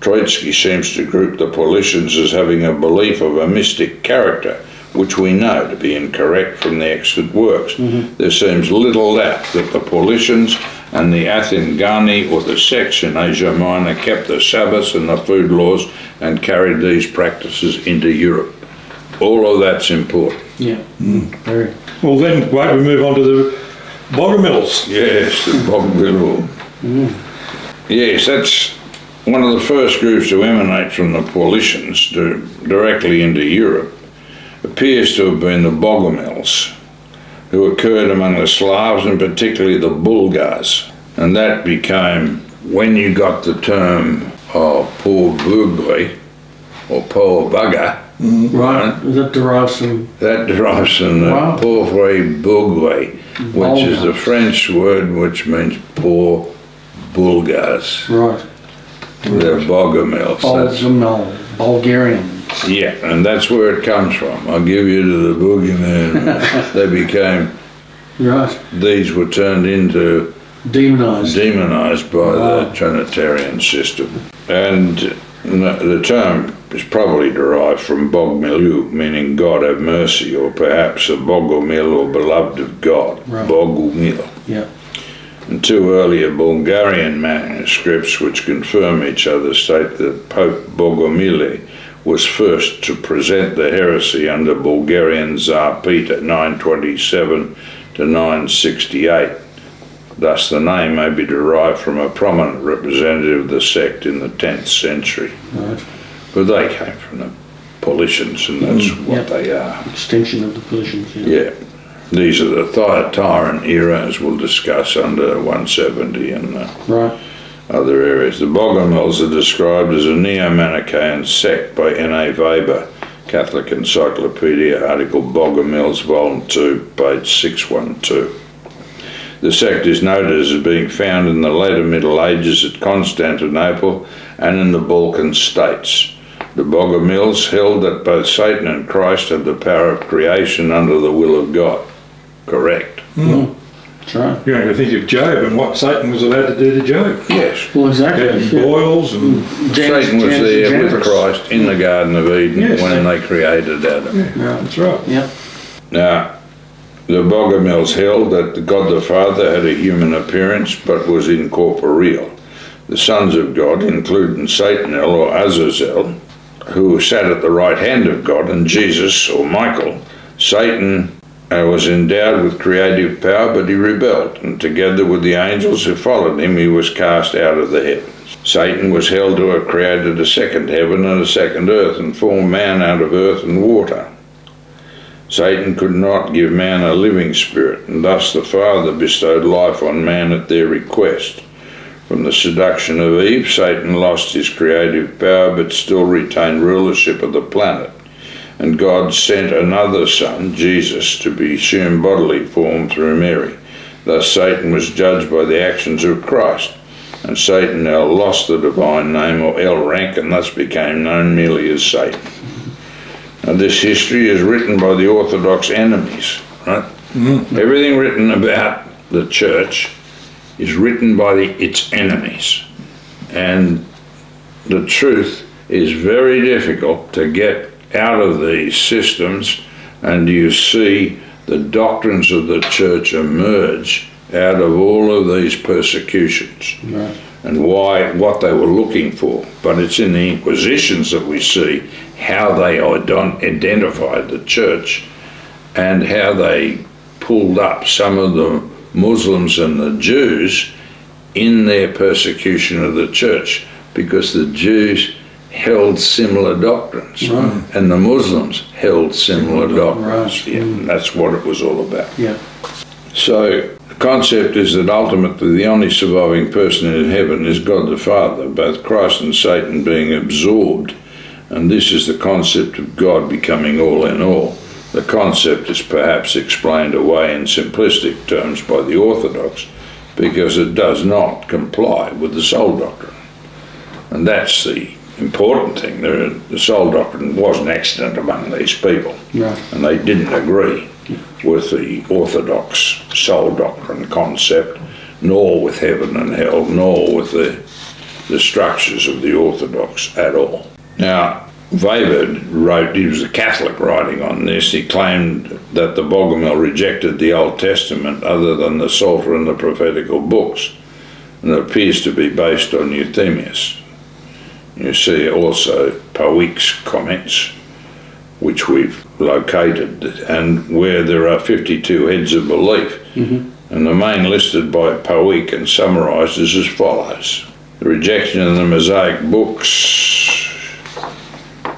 Troitsky seems to group the Paulicians as having a belief of a mystic character, which we know to be incorrect from the extant works. There seems little doubt that the Paulicians and the Athengani, or the sects in Asia Minor, kept the Sabbaths and the food laws and carried these practices into Europe. All of that's important. Yeah. Very. Well, then, wait, we move on to the Bogomils. Yes, the Bogomil. Yes, that's one of the first groups to emanate from the Paulicians directly into Europe. Appears to have been the Bogomils, who occurred among the Slavs and particularly the Bulgars. And that became, when you got the term poor Bugre, or poor bugger, Right. That derives from. that derives from the Wow. pauvre Bugre, which is the Bulgars. French word which means poor Bulgars. Right. They're Bogomils. That's- Bogomil. Bulgarian. Yeah, and that's where it comes from. I'll give you to the boogeyman. They became, Right. these were turned into, demonized by the Trinitarian system. And the term is probably derived from Bogmilu, meaning God have mercy, or perhaps a Bogomil, or beloved of God. Right. Bogomil. Yeah. And two earlier Bulgarian manuscripts which confirm each other state that Pope Bogomile was first to present the heresy under Bulgarian Tsar Peter 927 to 968. Thus the name may be derived from a prominent representative of the sect in the 10th century. Right. But they came from the Paulicians, and that's what Yep. they are. Extension of the Paulicians. Yeah. These are the Thyatiran era, as we'll discuss under 170 and Right. other areas. The Bogomils are described as a Neo-Manichaean sect by N.A. Weber, Catholic Encyclopedia, article Bogomils, Volume 2, page 612. The sect is noted as being found in the later Middle Ages at Constantinople and in the Balkan states. The Bogomils held that both Satan and Christ had the power of creation under the will of God. Correct. That's right. You know, you think of Job and what Satan was allowed to do to Job. Yes. Well, exactly. Getting Yeah. boils and Satan was there with Christ in the Garden of Eden Yes. when they created Adam. Yeah. that's right. Yeah. Now, the Bogomils held that God the Father had a human appearance but was incorporeal. The sons of God, including Satan or Azazel, who sat at the right hand of God, and Jesus or Michael. Satan was endowed with creative power, but he rebelled, and together with the angels who followed him, he was cast out of the heavens. Satan was held to have created a second heaven and a second earth, and formed man out of earth and water. Satan could not give man a living spirit, and thus the Father bestowed life on man at their request. From the seduction of Eve, Satan lost his creative power but still retained rulership of the planet. And God sent another son, Jesus, to be assumed bodily form through Mary. Thus Satan was judged by the actions of Christ, and Satan now lost the divine name or El rank and thus became known merely as Satan. Now this history is written by the Orthodox enemies, right? Everything written about the church is written by its enemies. And the truth is very difficult to get out of these systems, and you see the doctrines of the church emerge out of all of these persecutions. Right. And what they were looking for. But it's in the Inquisitions that we see how they identified the church and how they pulled up some of the Muslims and the Jews in their persecution of the church. because the Jews held similar doctrines, Right. and the Muslims held similar doctrines. Right. Yeah, and that's what it was all about. Yeah. So the concept is that ultimately the only surviving person in heaven is God the Father, both Christ and Satan being absorbed, and this is the concept of God becoming all in all. The concept is perhaps explained away in simplistic terms by the Orthodox because it does not comply with the soul doctrine. And that's the important thing. The soul doctrine was an accident among these people, Right. and they didn't agree with the Orthodox soul doctrine concept, nor with heaven and hell, nor with the structures of the Orthodox at all. Now, Weber wrote, he was a Catholic writing on this, he claimed that the Bogomil rejected the Old Testament other than the Psalter and the prophetical books, and it appears to be based on Euthemius. You see also Powyk's comments, which we've located, and where there are 52 heads of belief, and the main listed by Powyk and summarised is as follows. The rejection of the Mosaic books.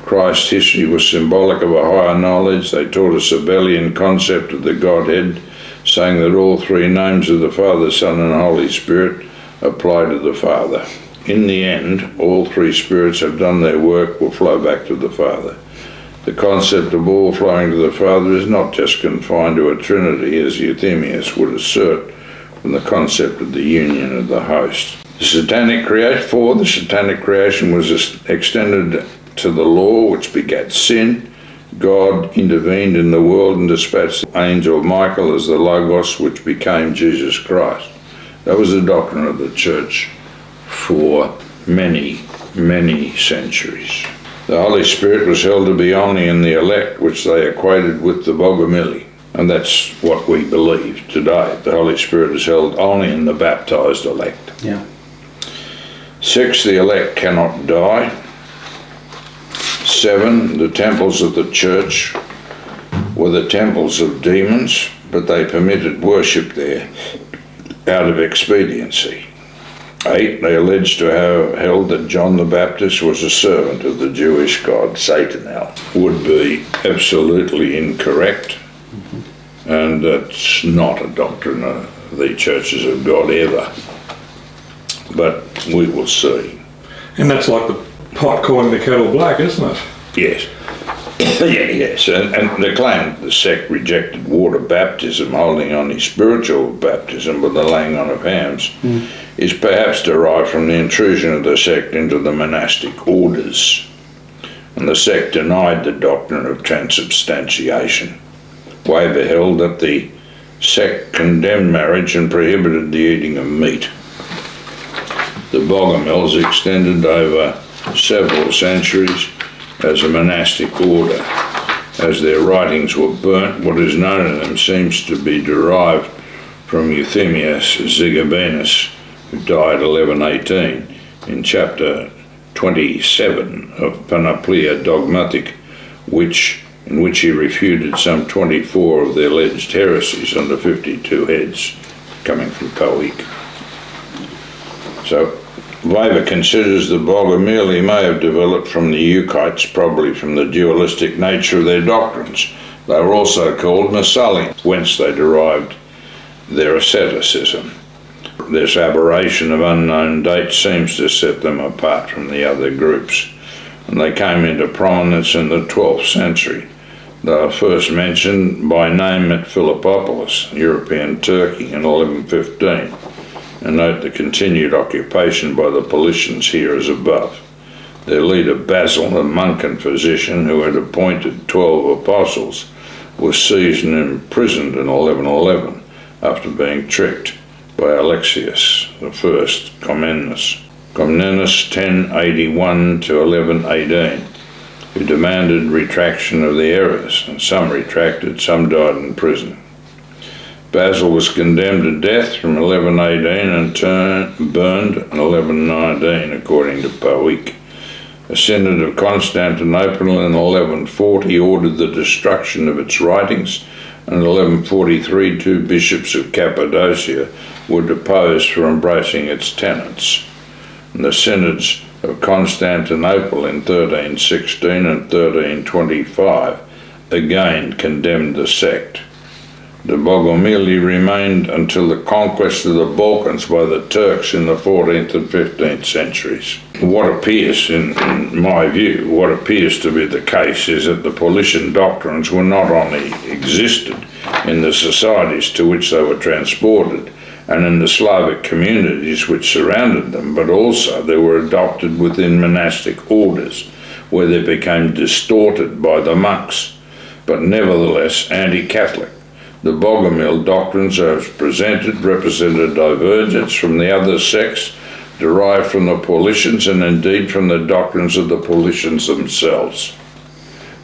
Christ's history was symbolic of a higher knowledge. They taught a Sabellian concept of the Godhead, saying that all three names of the Father, Son and Holy Spirit apply to the Father. In the end, all three spirits have done their work, will flow back to the Father. The concept of all flowing to the Father is not just confined to a Trinity, as Euthemius would assert, from the concept of the union of the host. The satanic creation was extended to the law, which begat sin. God intervened in the world and dispatched the angel Michael as the Logos, which became Jesus Christ. That was the doctrine of the church for many, many centuries. The Holy Spirit was held to be only in the elect, which they equated with the Bogomili. And that's what we believe today. The Holy Spirit is held only in the baptized elect. Yeah. 6, the elect cannot die. 7, the temples of the church were the temples of demons, but they permitted worship there out of expediency. 8, they alleged to have held that John the Baptist was a servant of the Jewish god Satan. Would be absolutely incorrect, and that's not a doctrine of the churches of God ever. But we will see. And that's like the pot calling the kettle black, isn't it? Yes. Yes, and they claim the sect rejected water baptism, holding only spiritual baptism with the laying on of hands, is perhaps derived from the intrusion of the sect into the monastic orders. And the sect denied the doctrine of transubstantiation. Weber held that the sect condemned marriage and prohibited the eating of meat. The Bogomils extended over several centuries as a monastic order. As their writings were burnt, what is known of them seems to be derived from Euthemius Zigabenus, who died 1118, in chapter 27 of Panoplia Dogmatic, in which he refuted some 24 of the alleged heresies under 52 heads, coming from Powyk. So Weber considers the Bogomili may have developed from the Euchites, probably from the dualistic nature of their doctrines. They were also called Massalians, whence they derived their asceticism. This aberration of unknown date seems to set them apart from the other groups, and they came into prominence in the 12th century. They were first mentioned by name at Philippopolis, European Turkey, in 1115. And note the continued occupation by the Paulicians here as above. Their leader Basil, a monk and physician who had appointed 12 apostles, was seized and imprisoned in 1111 after being tricked by Alexius I Comnenus 1081 to 1118, who demanded retraction of the errors, and some retracted, some died in prison. Basil was condemned to death from 1118 and burned in 1119, according to Powyk. A synod of Constantinople in 1140 ordered the destruction of its writings, and in 1143 2 bishops of Cappadocia were deposed for embracing its tenets. And the synods of Constantinople in 1316 and 1325 again condemned the sect. The Bogomili remained until the conquest of the Balkans by the Turks in the 14th and 15th centuries. What appears, in my view, what appears to be the case is that the Paulician doctrines were not only existed in the societies to which they were transported and in the Slavic communities which surrounded them, but also they were adopted within monastic orders, where they became distorted by the monks, but nevertheless anti-Catholic. The Bogomil doctrines as presented represented divergence from the other sects derived from the Paulicians and indeed from the doctrines of the Paulicians themselves.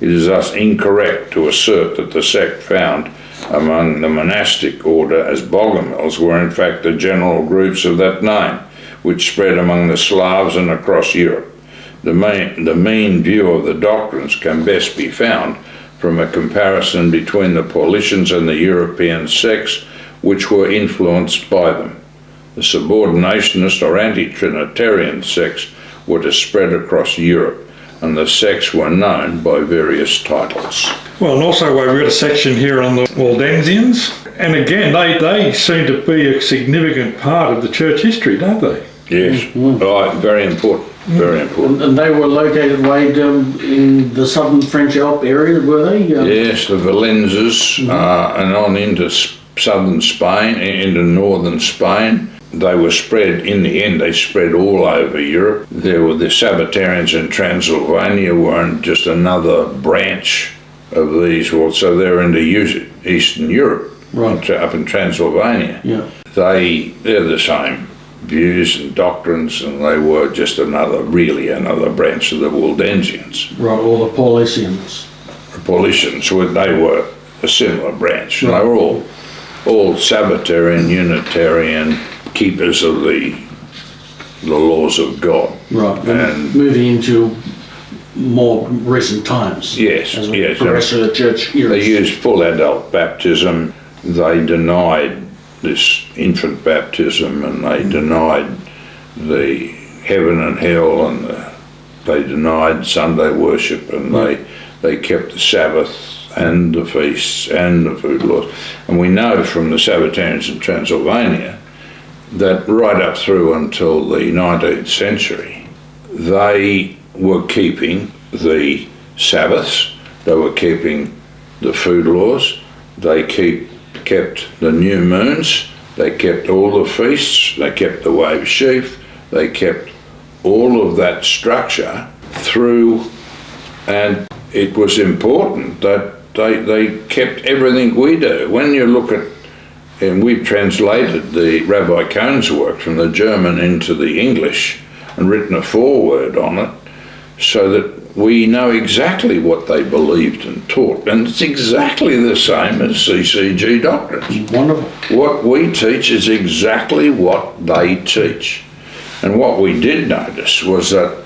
It is thus incorrect to assert that the sect found among the monastic order as Bogomils were in fact the general groups of that name, which spread among the Slavs and across Europe. The mean view of the doctrines can best be found from a comparison between the Paulicians and the European sects which were influenced by them. The subordinationist or anti-Trinitarian sects were to spread across Europe, and the sects were known by various titles. Well, and also we've got a section here on the Waldensians, and again they seem to be a significant part of the church history, don't they? Yes, right, very important. Very important. And they were located way down in the southern French Alps area, were they? Yes, the Valenzas, and on into southern Spain, into northern Spain. They were spread, in the end, they spread all over Europe. There were the Sabbatarians in Transylvania, weren't just another branch of these, so they're into Eastern Europe, right, up in Transylvania. Yeah. They're the same views and doctrines, and they were just another branch of the Waldensians. Right, or the Paulicians. The Paulicians, they were a similar branch. Right. They were all Sabbatarian, Unitarian, keepers of the laws of God. Right, and moving into more recent times. Yes, as yes. The rest of the church eras. They used full adult baptism. They denied this infant baptism, and they denied the heaven and hell, and they denied Sunday worship, and they kept the Sabbath and the feasts and the food laws. And we know from the Sabbatarians in Transylvania that right up through until the 19th century, they were keeping the Sabbaths, they were keeping the food laws, they kept the new moons, they kept all the feasts, they kept the wave sheaf, they kept all of that structure through, and it was important that they kept everything we do. When you look at, and we've translated the Rabbi Cohn's work from the German into the English and written a foreword on it so that we know exactly what they believed and taught. And it's exactly the same as CCG doctrines. Wonderful. What we teach is exactly what they teach. And what we did notice was that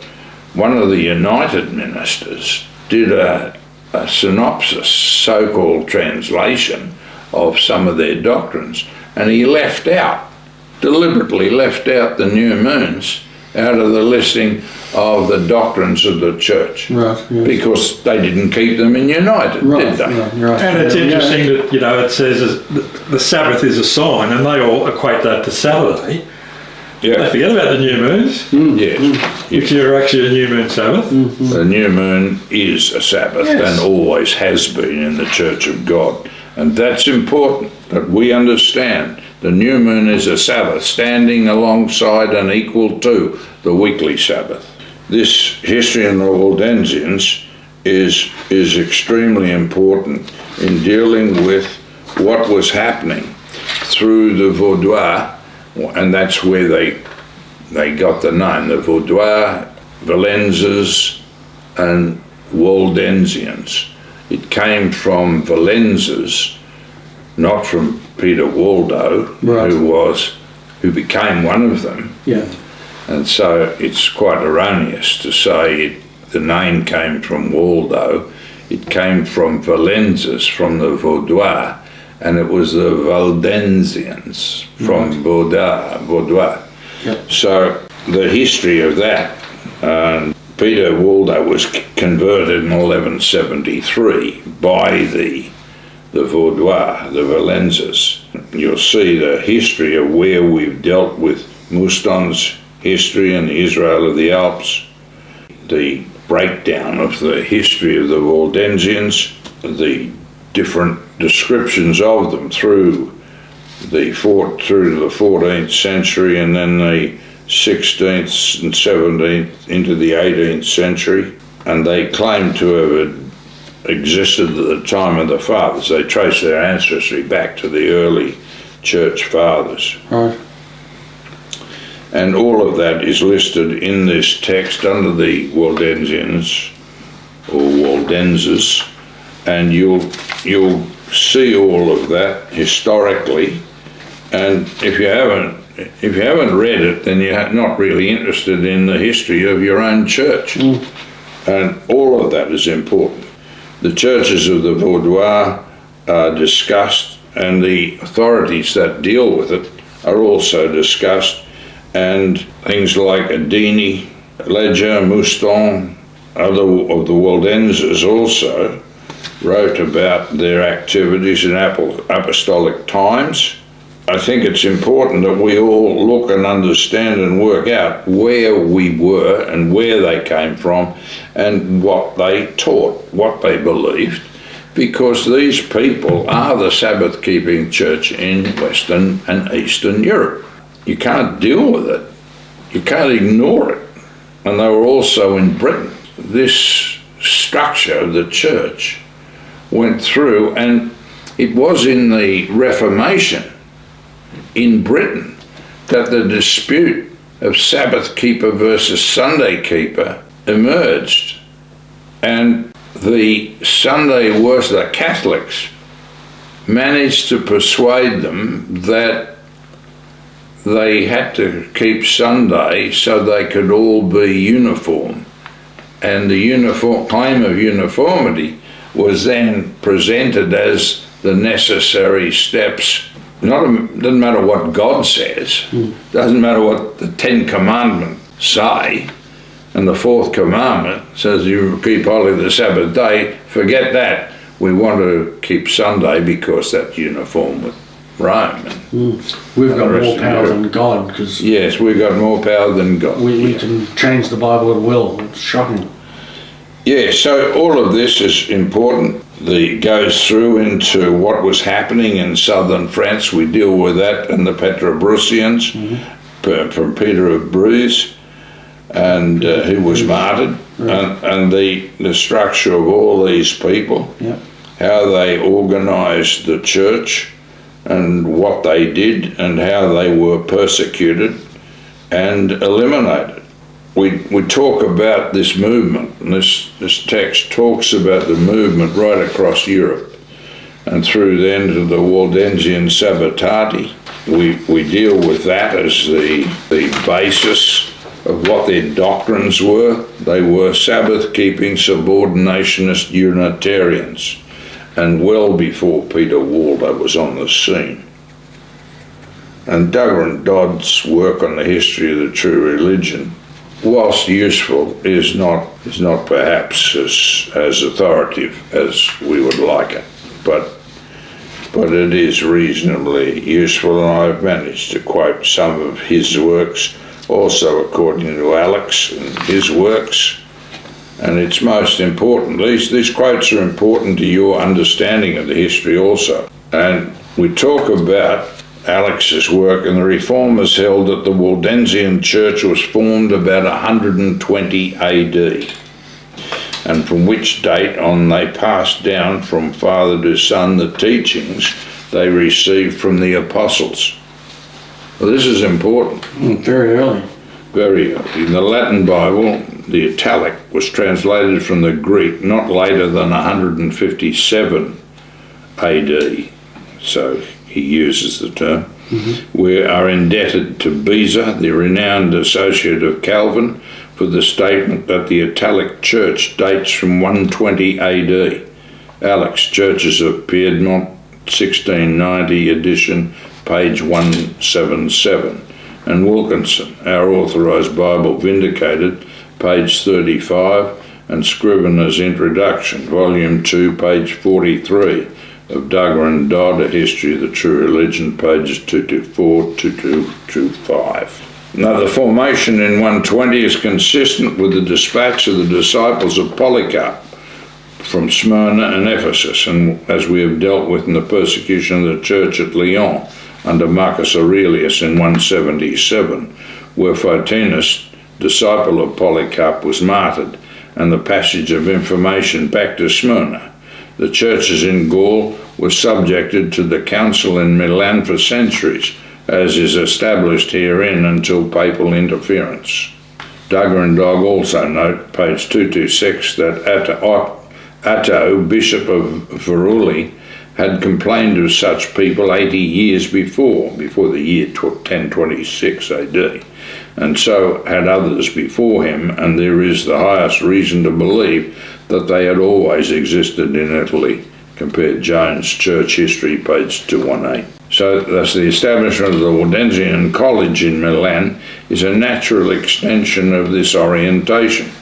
one of the United ministers did a synopsis, so-called translation of some of their doctrines, and he deliberately left out the new moons out of the listing of the doctrines of the church. Right, yes. Because they didn't keep them in United, did they? Right. And it's interesting that, it says the Sabbath is a sign, and they all equate that to Saturday. Yeah. They forget about the new moons. Yes. Which are actually a new moon Sabbath. The new moon is a Sabbath, yes, and always has been in the Church of God. And that's important, that we understand the new moon is a Sabbath, standing alongside and equal to the weekly Sabbath. This history in the Waldensians is extremely important in dealing with what was happening through the Vaudois, and that's where they got the name, the Vaudois, Valenzas, and Waldensians. It came from Valenzas, not from Peter Waldo, right, who became one of them. Yeah. And so it's quite erroneous to say the name came from Waldo. It came from Valenzas, from the Vaudois, and it was the Waldensians from Vaudois. Yep. So the history of that And Peter Waldo was converted in 1173 by the Vaudois, the Valensas. You'll see the history of where we've dealt with Mouston's history and the Israel of the Alps, the breakdown of the history of the Waldensians, the different descriptions of them through the 14th century and then the 16th and 17th into the 18th century. And they claim to have existed at the time of the fathers. They trace their ancestry back to the early church fathers. Right. And all of that is listed in this text under the Waldensians or Waldenses, and you'll see all of that historically. And if you haven't read it, then you're not really interested in the history of your own church. And all of that is important. The churches of the Vaudois are discussed, and the authorities that deal with it are also discussed. And things like Adini, Ledger, Mouston, other of the Waldenses also wrote about their activities in apostolic times. I think it's important that we all look and understand and work out where we were and where they came from and what they taught, what they believed, because these people are the Sabbath-keeping church in Western and Eastern Europe. You can't deal with it. You can't ignore it. And they were also in Britain. This structure of the church went through, and it was in the Reformation in Britain that the dispute of Sabbath keeper versus Sunday keeper emerged. And the Sunday worship, the Catholics, managed to persuade them that they had to keep Sunday so they could all be uniform. And the claim of uniformity was then presented as the necessary steps. Doesn't matter what God says, doesn't matter what the 10 Commandments say, and the 4th commandment says you keep holy the Sabbath day. Forget that. We want to keep Sunday because that's uniform with Rome. We've got more power than God, because yes, we've got more power than God. we can change the Bible at will. It's shocking. Yeah, so all of this is important. Goes through into what was happening in southern France. We deal with that and the Petrobrusians from Peter of Bruges, and who was martyred, and the structure of all these people, how they organised the church and what they did and how they were persecuted and eliminated. We talk about this movement, and this text talks about the movement right across Europe and through then to the Waldensian Sabbatati. We deal with that as the basis of what their doctrines were. They were Sabbath-keeping subordinationist Unitarians, and well before Peter Waldo was on the scene. And Douglas Dodd's work on the history of the true religion, whilst useful, is not perhaps as authoritative as we would like it, but it is reasonably useful, and I've managed to quote some of his works, also according to Alex and his works, and it's most important. These quotes are important to your understanding of the history also. And we talk about Alex's work, and the Reformers held that the Waldensian Church was formed about 120 AD, and from which date on they passed down from father to son the teachings they received from the apostles. Well, this is important. Very early. Very early. In the Latin Bible, the italic was translated from the Greek not later than 157 AD. So he uses the term. We are indebted to Beza, the renowned associate of Calvin, for the statement that the Italic Church dates from 120 AD. Alex, Churches of Piedmont, 1690 edition, page 177. And Wilkinson, Our Authorized Bible Vindicated, page 35, and Scrivener's Introduction, volume 2, page 43 of Duggar and Dodd, A History of the True Religion, pages 224 to 225. Now, the formation in 120 is consistent with the dispatch of the disciples of Polycarp from Smyrna and Ephesus, and as we have dealt with in the persecution of the church at Lyon under Marcus Aurelius in 177, where Photinus, disciple of Polycarp, was martyred, and the passage of information back to Smyrna. The churches in Gaul were subjected to the council in Milan for centuries, as is established herein until papal interference. Duggar and Dodd also note, page 226, that Atto, bishop of Veruli, had complained of such people 80 years before the year 1026 AD, and so had others before him, and there is the highest reason to believe that they had always existed in Italy. Compare Jones' Church History, page 218. So thus the establishment of the Waldensian College in Milan is a natural extension of this orientation.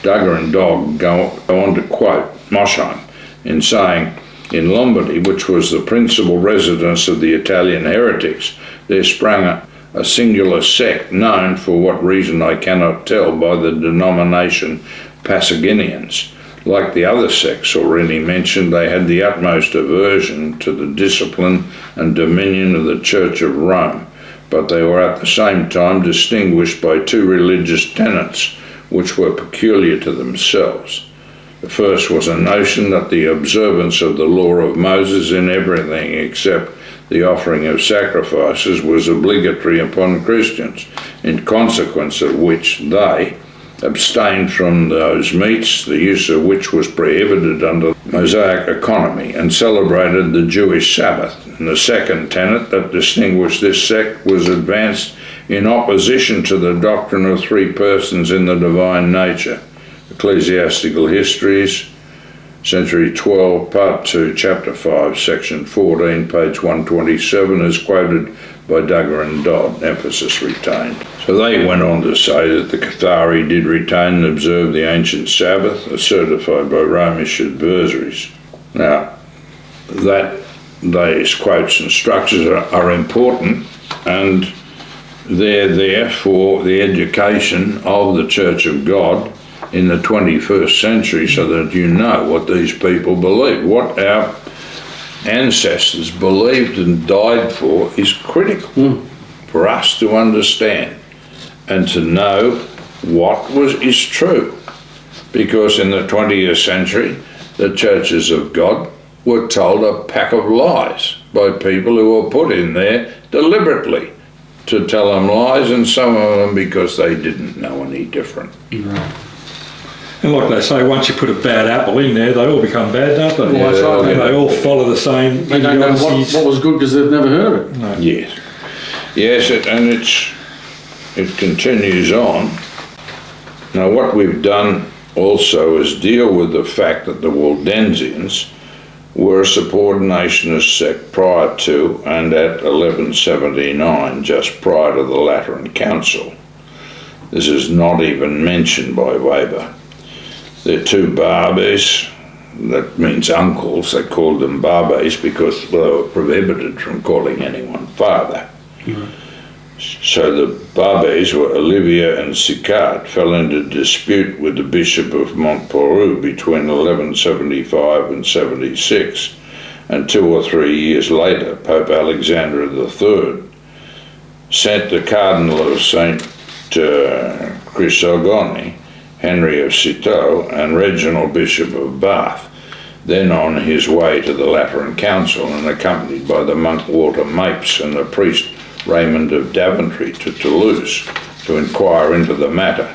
Duggar and Dodd go on to quote Mosheim in saying, in Lombardy, which was the principal residence of the Italian heretics, there sprang a singular sect known, for what reason I cannot tell, by the denomination Pasaginians. Like the other sects already mentioned, they had the utmost aversion to the discipline and dominion of the Church of Rome, but they were at the same time distinguished by two religious tenets which were peculiar to themselves. The first was a notion that the observance of the law of Moses in everything except the offering of sacrifices was obligatory upon Christians, in consequence of which they abstained from those meats, the use of which was prohibited under Mosaic economy, and celebrated the Jewish Sabbath. And the second tenet that distinguished this sect was advanced in opposition to the doctrine of three persons in the divine nature. Ecclesiastical Histories, Century 12, Part 2, Chapter 5, Section 14, page 127, is quoted by Duggar and Dodd, emphasis retained. So they went on to say that the Cathari did retain and observe the ancient Sabbath, as certified by Romish adversaries. Now, these quotes and structures are important, and they're there for the education of the Church of God in the 21st century, so that you know what these people believe. What our ancestors believed and died for is critical for us to understand and to know what is true. Because in the 20th century, the churches of God were told a pack of lies by people who were put in there deliberately to tell them lies, and some of them because they didn't know any different. Right. And like they say, once you put a bad apple in there, they all become bad, don't they? Well, that's right. And they all follow the same. They don't know what was good because they've never heard of it. No. Yes. Yes, it continues on. Now, what we've done also is deal with the fact that the Waldensians were a subordinationist sect prior to and at 1179, just prior to the Lateran Council. This is not even mentioned by Weber. Their two barbes, that means uncles, they called them barbes because they were prohibited from calling anyone father. Mm. So the barbes were Olivia and Sicard, fell into dispute with the Bishop of Montpellier between 1175 and 76, and 2 or 3 years later, Pope Alexander III sent the Cardinal of St. Chrysogony, Henry of Citeaux, and Reginald Bishop of Bath, then on his way to the Lateran Council and accompanied by the monk Walter Mapes and the priest Raymond of Daventry to Toulouse to inquire into the matter.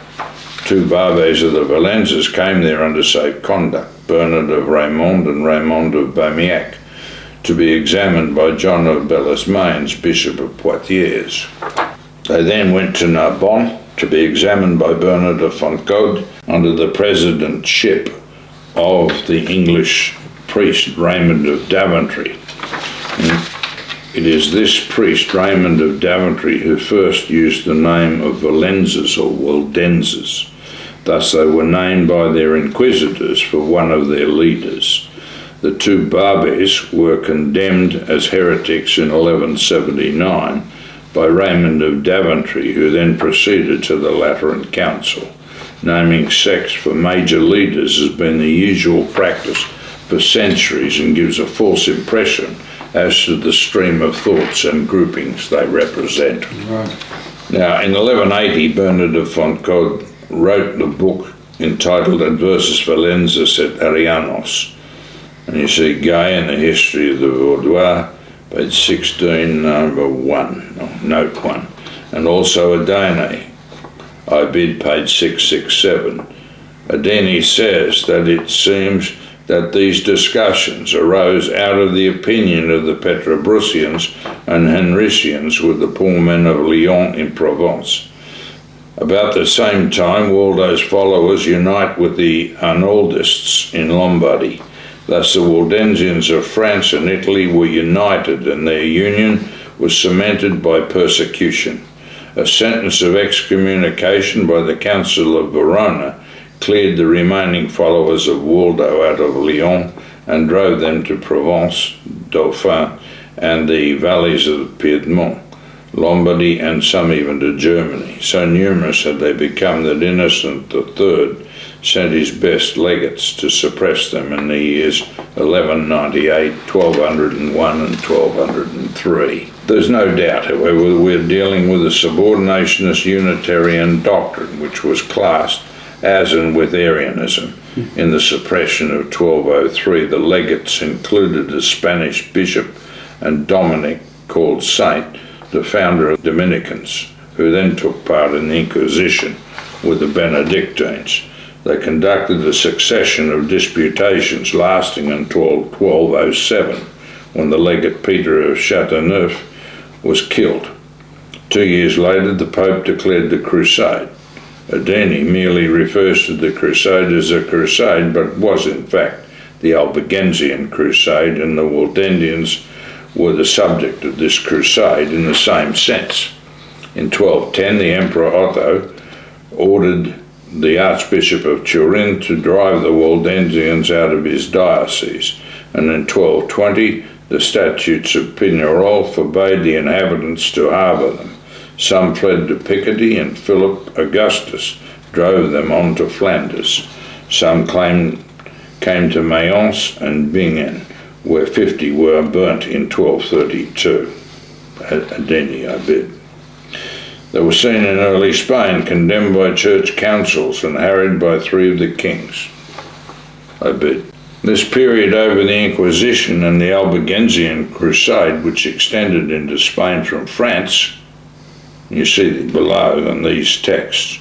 2 barbes of the Valenzas came there under safe conduct, Bernard of Raymond and Raymond of Bamiac, to be examined by John of Belesmains, Bishop of Poitiers. They then went to Narbonne to be examined by Bernard of Fontcaude under the presidentship of the English priest Raymond of Daventry. And it is this priest, Raymond of Daventry, who first used the name of Valenzas or Waldenses, Thus they were named by their inquisitors for one of their leaders. The two Barbes were condemned as heretics in 1179 by Raymond of Daventry, who then proceeded to the Lateran Council. Naming sects for major leaders has been the usual practice for centuries and gives a false impression as to the stream of thoughts and groupings they represent. Right. Now, in 1180, Bernard of Fontcode wrote the book entitled Adversus Valensas et Arianos. And you see Gay in the History of the Vaudois, page 16, note 1. And also Adene, Ibid, page 667. Adene says that it seems that these discussions arose out of the opinion of the Petrobrusians and Henricians with the poor men of Lyon in Provence. About the same time, Waldo's followers unite with the Arnaldists in Lombardy. Thus the Waldensians of France and Italy were united, and their union was cemented by persecution. A sentence of excommunication by the Council of Verona cleared the remaining followers of Waldo out of Lyon and drove them to Provence, Dauphin, and the valleys of Piedmont, Lombardy, and some even to Germany. So numerous had they become that Innocent III sent his best legates to suppress them in the years 1198, 1201 and 1203. There's no doubt, however, we're dealing with a subordinationist Unitarian doctrine which was classed as and with Arianism. In the suppression of 1203, the legates included a Spanish bishop and Dominic, called Saint, the founder of Dominicans, who then took part in the Inquisition with the Benedictines. They conducted a succession of disputations lasting until 1207, when the legate Peter of Chateauneuf was killed. 2 years later, the Pope declared the Crusade. Adeni merely refers to the Crusade as a crusade, but was in fact the Albigensian Crusade, and the Waldensians were the subject of this crusade in the same sense. In 1210, the Emperor Otto ordered the Archbishop of Turin to drive the Waldensians out of his diocese, and in 1220, the statutes of Pignerol forbade the inhabitants to harbour them. Some fled to Picardy, and Philip Augustus drove them on to Flanders. Some came to Mayence and Bingen, where 50 were burnt in 1232. Adeni, I bid. They were seen in early Spain, condemned by church councils and harried by 3 of the kings. I bid. This period over the Inquisition and the Albigensian Crusade, which extended into Spain from France, you see below in these texts.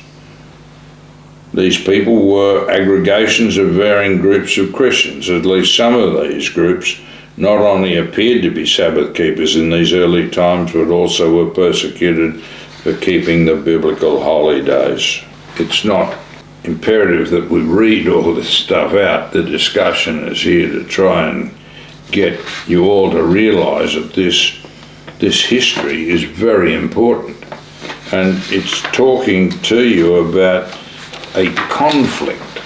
These people were aggregations of varying groups of Christians. At least some of these groups not only appeared to be Sabbath keepers in these early times, but also were persecuted for keeping the biblical holy days. It's not imperative that we read all this stuff out. The discussion is here to try and get you all to realise that this history is very important. And it's talking to you about a conflict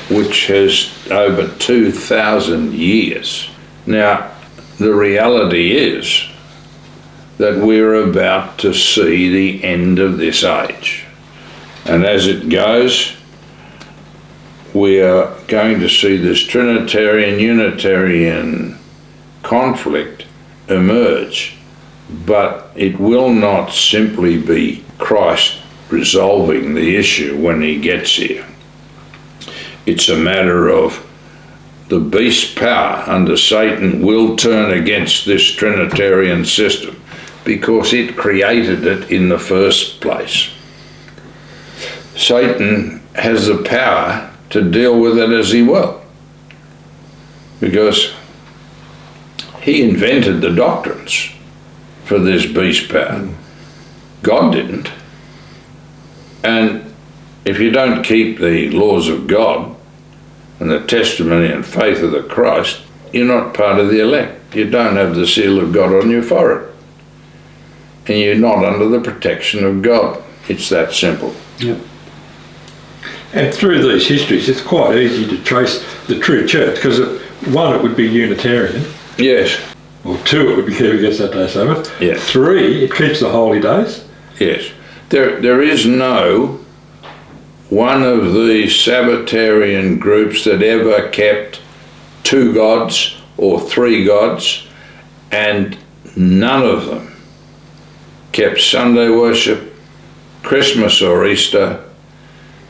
which has over 2,000 years. Now, the reality is that we're about to see the end of this age. And as it goes, we are going to see this Trinitarian-Unitarian conflict emerge, but it will not simply be Christ resolving the issue when he gets here. It's a matter of the beast power under Satan will turn against this Trinitarian system because it created it in the first place. Satan has the power to deal with it as he will, because he invented the doctrines for this beast power. God didn't. And if you don't keep the laws of God and the testimony and faith of the Christ, you're not part of the elect. You don't have the seal of God on your forehead. And you're not under the protection of God. It's that simple. Yep. And through these histories, it's quite easy to trace the true church, because one, it would be Unitarian, Yes, or two, it would be keeping against that day Sabbath. Yes. Three, it keeps the holy days. yes. There is no one of these Sabbatarian groups that ever kept 2 gods or 3 gods, and none of them kept Sunday worship, Christmas or Easter.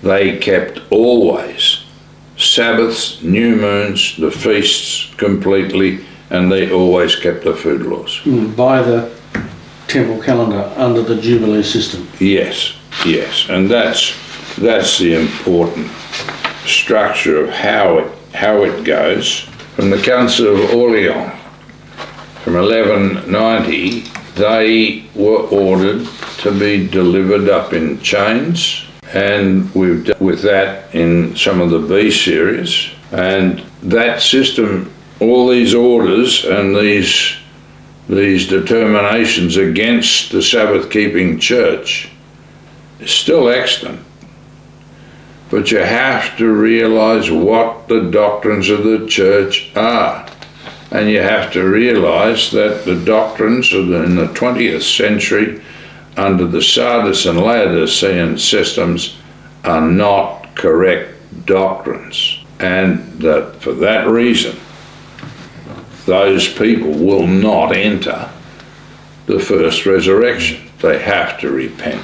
They kept always Sabbaths, new moons, the feasts completely, and they always kept the food laws. By the temple calendar under the Jubilee system. Yes, yes, and that's the important structure of how it goes. From the Council of Orleans, from 1190, they were ordered to be delivered up in chains, and we've dealt with that in some of the B series. And that system, all these orders and these determinations against the Sabbath-keeping church is still extant. But you have to realise what the doctrines of the church are. And you have to realise that the doctrines in the 20th century under the Sardis and Laodicean systems are not correct doctrines. And that for that reason, those people will not enter the first resurrection. They have to repent.